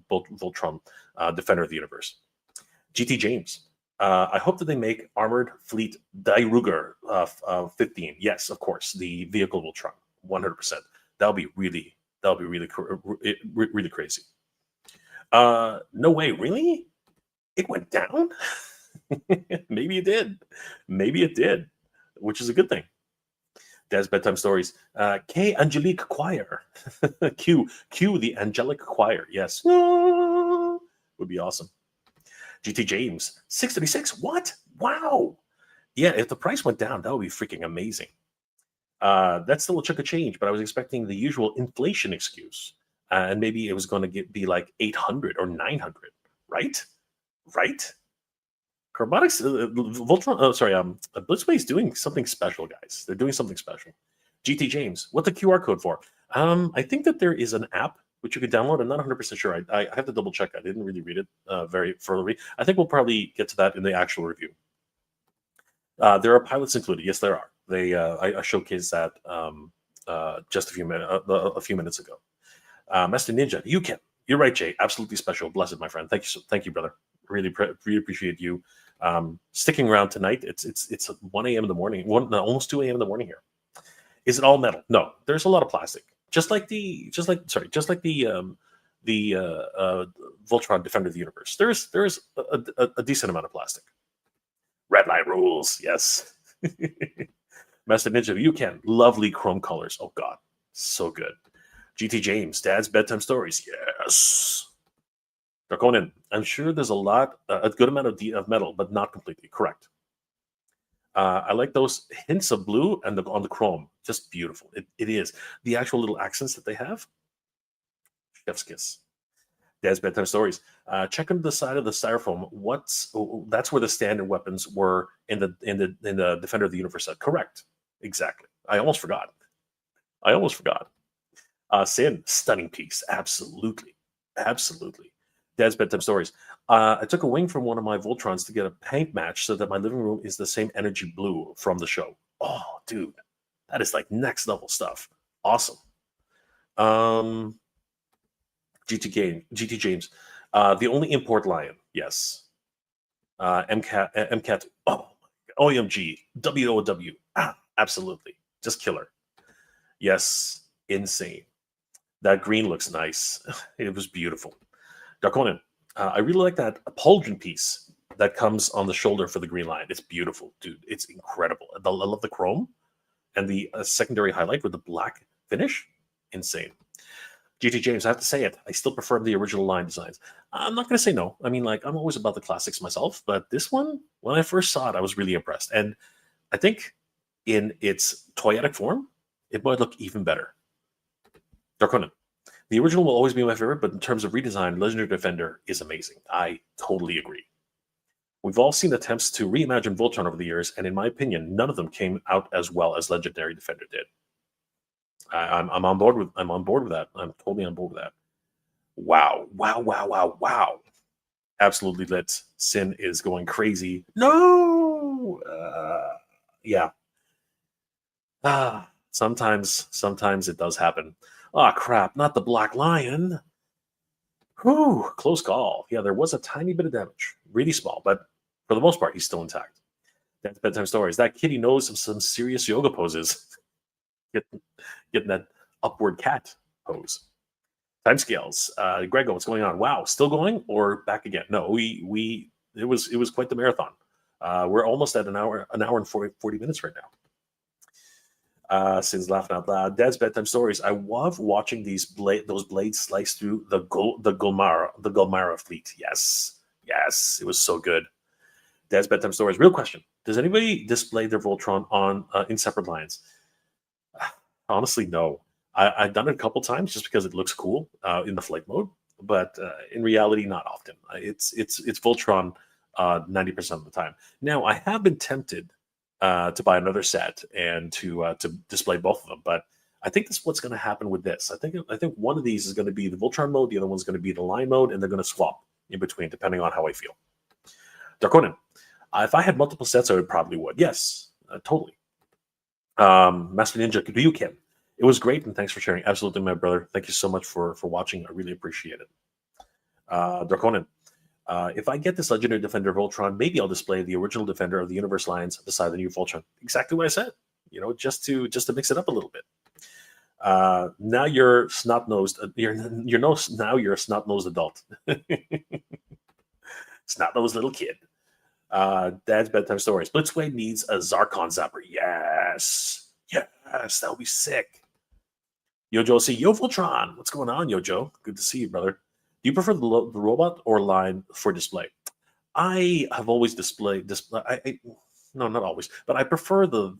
Voltron Defender of the Universe. GT James, I hope that they make Armored Fleet Die Ruger 15. Yes, of course, the vehicle Voltron, 100%. That'll be really crazy. No way, really? It went down? Maybe it did, which is a good thing. Dad's Bedtime Stories. K Angelique Choir. Q the Angelic Choir. Yes. Would be awesome. GT James, 636. What? Wow. Yeah, if the price went down, that would be freaking amazing. That's still a chunk of change, but I was expecting the usual inflation excuse. And maybe it was going to be like 800 or 900, right? Right? Carbotix, Voltron, Blitzway is doing something special, guys. They're doing something special. GT James, what's the QR code for? I think that there is an app which you could download. I'm not 100% sure. I have to double check. I didn't really read it very thoroughly. I think we'll probably get to that in the actual review. There are pilots included. Yes, there are. I showcased that just a few minutes ago. Master Ninja, you're right, Jay. Absolutely special. Blessed, my friend. Thank you, brother. Really appreciate you sticking around tonight. It's 1 a.m. in the morning. Almost 2 a.m. in the morning here. Is it all metal? No, there's a lot of plastic. Just like the Voltron Defender of the Universe. There's a decent amount of plastic. Red line rules. Yes. Master Ninja, lovely chrome colors. Oh God, so good. GT James, Dad's Bedtime Stories. Yes. Draconin, I'm sure there's a good amount of metal, but not completely. Correct. I like those hints of blue and on the chrome. Just beautiful. It is. The actual little accents that they have. Chef's kiss. Dad's Bedtime Stories. Check on the side of the styrofoam. That's where the standard weapons were in the Defender of the Universe set. Correct. Exactly. I almost forgot. Sin, stunning piece. Absolutely. Dad's Bedtime Stories. I took a wing from one of my Voltrons to get a paint match so that my living room is the same energy blue from the show. Oh, dude. That is like next level stuff. Awesome. GT James. The only import lion. Yes. MCAT. Oh, OMG. WOW. Absolutely. Just killer. Yes. Insane. That green looks nice. It was beautiful. Darkonin, I really like that pauldron piece that comes on the shoulder for the green line. It's beautiful, dude. It's incredible. I love the chrome and the secondary highlight with the black finish. Insane. GT James, I have to say it. I still prefer the original line designs. I'm not going to say no. I mean, like, I'm always about the classics myself, but this one, when I first saw it, I was really impressed. And I think in its toyetic form, it might look even better. Darkonin, the original will always be my favorite, but in terms of redesign, Legendary Defender is amazing. I totally agree. We've all seen attempts to reimagine Voltron over the years, and in my opinion, none of them came out as well as Legendary Defender did. I'm on board with that. I'm totally on board with that. Wow. Absolutely lit. Sin is going crazy. No. Yeah. Sometimes it does happen. Oh, crap. Not the Black Lion. Whew. Close call. Yeah, there was a tiny bit of damage. Really small, but for the most part, he's still intact. That's Bedtime Stories. That kitty knows some serious yoga poses. Getting that upward cat pose. Timescales. Grego, what's going on? Wow, still going or back again? No, it was quite the marathon. We're almost at an hour and 40 minutes right now. Since laughing out loud, Dad's Bedtime Stories. I love watching those blades slice through the Gulmara fleet. Yes, it was so good. Dad's Bedtime Stories. Real question: does anybody display their Voltron on in separate lines? Honestly, no. I've done it a couple times just because it looks cool in the flight mode, but in reality, not often. It's Voltron 90% of the time. Now, I have been tempted to buy another set and to display both of them, but I think that's what's going to happen with this. I think one of these is going to be the Voltron mode, the other one's going to be the line mode, and they're going to swap in between depending on how I feel. Darkonin, if I had multiple sets, I probably would. Yes, totally. Master Ninja Ryuken. It was great, and thanks for sharing. Absolutely, my brother. Thank you so much for watching. I really appreciate it. Draconin. If I get this Legendary Defender Voltron, maybe I'll display the original Defender of the Universe lines beside the new Voltron. Exactly what I said. Just to mix it up a little bit. Now you're snot-nosed. Now you're a snot-nosed adult. Snot-nosed little kid. Dad's Bedtime Stories. Blitzway needs a Zarkon Zapper. Yes, that would be sick. Yojo, see Yo Voltron. What's going on, Yojo? Good to see you, brother. Do you prefer the robot or line for display? I have always displayed. No, not always, but I prefer the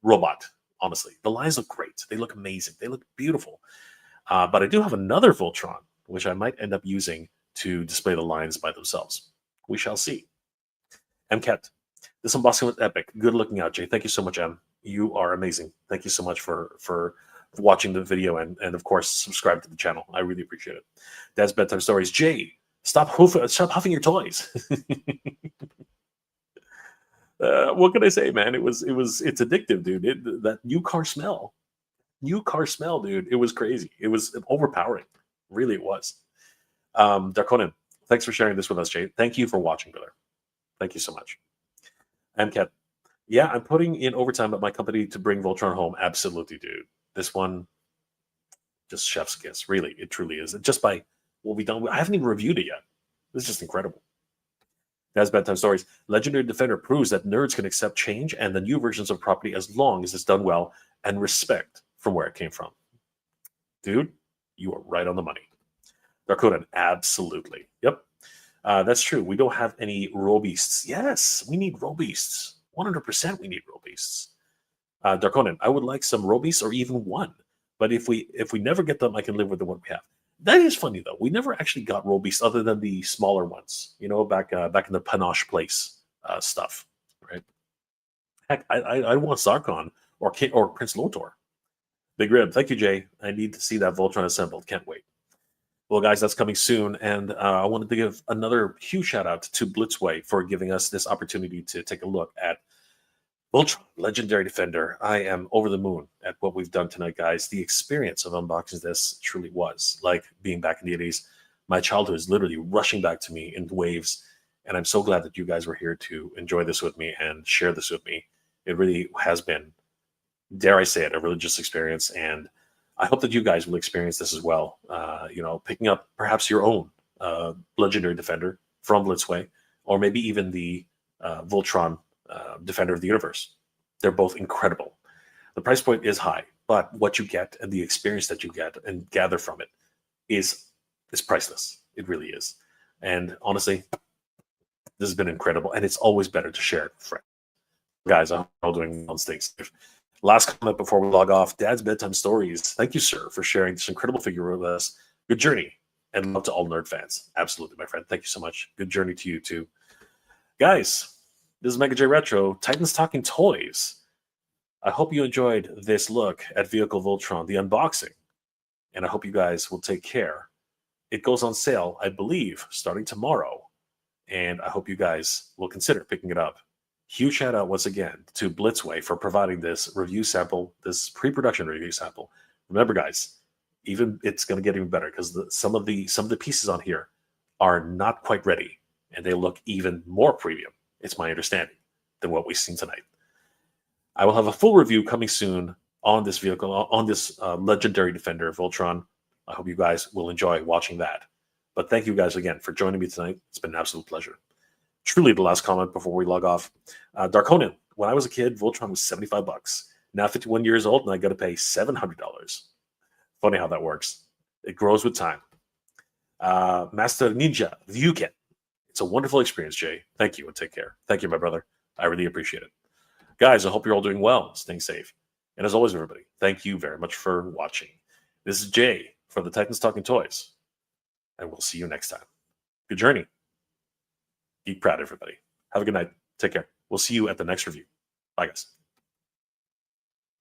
robot. Honestly, the lines look great. They look amazing. They look beautiful. But I do have another Voltron, which I might end up using to display the lines by themselves. We shall see. MCAT, this unboxing was epic. Good looking out, Jay. Thank you so much, Em. You are amazing. Thank you so much for watching the video and of course subscribe to the channel. I really appreciate it. Dad's Bedtime Stories. Jay, stop huffing your toys. What can I say, man? It's addictive, dude. That new car smell, dude. It was crazy. It was overpowering. Really, it was. Darkonin, thanks for sharing this with us, Jay. Thank you for watching, brother. Thank you so much. MCAT, yeah, I'm putting in overtime at my company to bring Voltron home. Absolutely, dude. This one, just chef's kiss. Really, it truly is. Just by what we've done, I haven't even reviewed it yet. This is just incredible. That's Bedtime Stories. Legendary Defender proves that nerds can accept change and the new versions of property as long as it's done well and respect from where it came from. Dude, you are right on the money. Darkonin, absolutely. Yep. That's true. We don't have any Robeasts. Yes, we need Robeasts. 100% we need Robeasts. Darkonin, I would like some Robeasts or even one. But if we never get them, I can live with the one we have. That is funny though. We never actually got Robeasts other than the smaller ones. You know, back in the Panache Place stuff, right? Heck, I want Zarkon or Prince Lotor. Big Rib, thank you, Jay. I need to see that Voltron assembled. Can't wait. Well, guys, that's coming soon. And I wanted to give another huge shout out to Blitzway for giving us this opportunity to take a look at Voltron, Legendary Defender. I am over the moon at what we've done tonight, guys. The experience of unboxing this truly was like being back in the 80s. My childhood is literally rushing back to me in waves. And I'm so glad that you guys were here to enjoy this with me and share this with me. It really has been, dare I say it, a religious experience. And I hope that you guys will experience this as well. Picking up perhaps your own Legendary Defender from Blitzway, or maybe even the Voltron Defender of the Universe. They're both incredible. The price point is high, but what you get and the experience that you get and gather from it is priceless. It really is. And honestly, this has been incredible, and it's always better to share it with friends. Guys, I'm all doing well, staying safe. Last comment before we log off. Dad's Bedtime Stories. Thank you, sir, for sharing this incredible figure with us. Good journey, and love to all nerd fans. Absolutely, my friend. Thank you so much. Good journey to you, too. Guys, this is Mega J Retro, Titans Talking Toys. I hope you enjoyed this look at Vehicle Voltron, the unboxing, and I hope you guys will take care. It goes on sale, I believe, starting tomorrow, and I hope you guys will consider picking it up. Huge shout out once again to Blitzway for providing this review sample, this pre-production review sample. Remember, guys, it's going to get even better because some of the pieces on here are not quite ready, and they look even more premium. It's my understanding than what we've seen tonight. I will have a full review coming soon on this vehicle, on this Legendary Defender Voltron. I hope you guys will enjoy watching that. But thank you guys again for joining me tonight. It's been an absolute pleasure. Truly the last comment before we log off. Darkonin, when I was a kid, Voltron was $75. Now 51 years old, and I got to pay $700. Funny how that works. It grows with time. Master Ninja, Vyuken. It's a wonderful experience, Jay. Thank you, and take care. Thank you, my brother. I really appreciate it. Guys, I hope you're all doing well, staying safe. And as always, everybody, thank you very much for watching. This is Jay for the Titans Talking Toys, and we'll see you next time. Good journey. Geek proud, everybody. Have a good night. Take care. We'll see you at the next review. Bye, guys.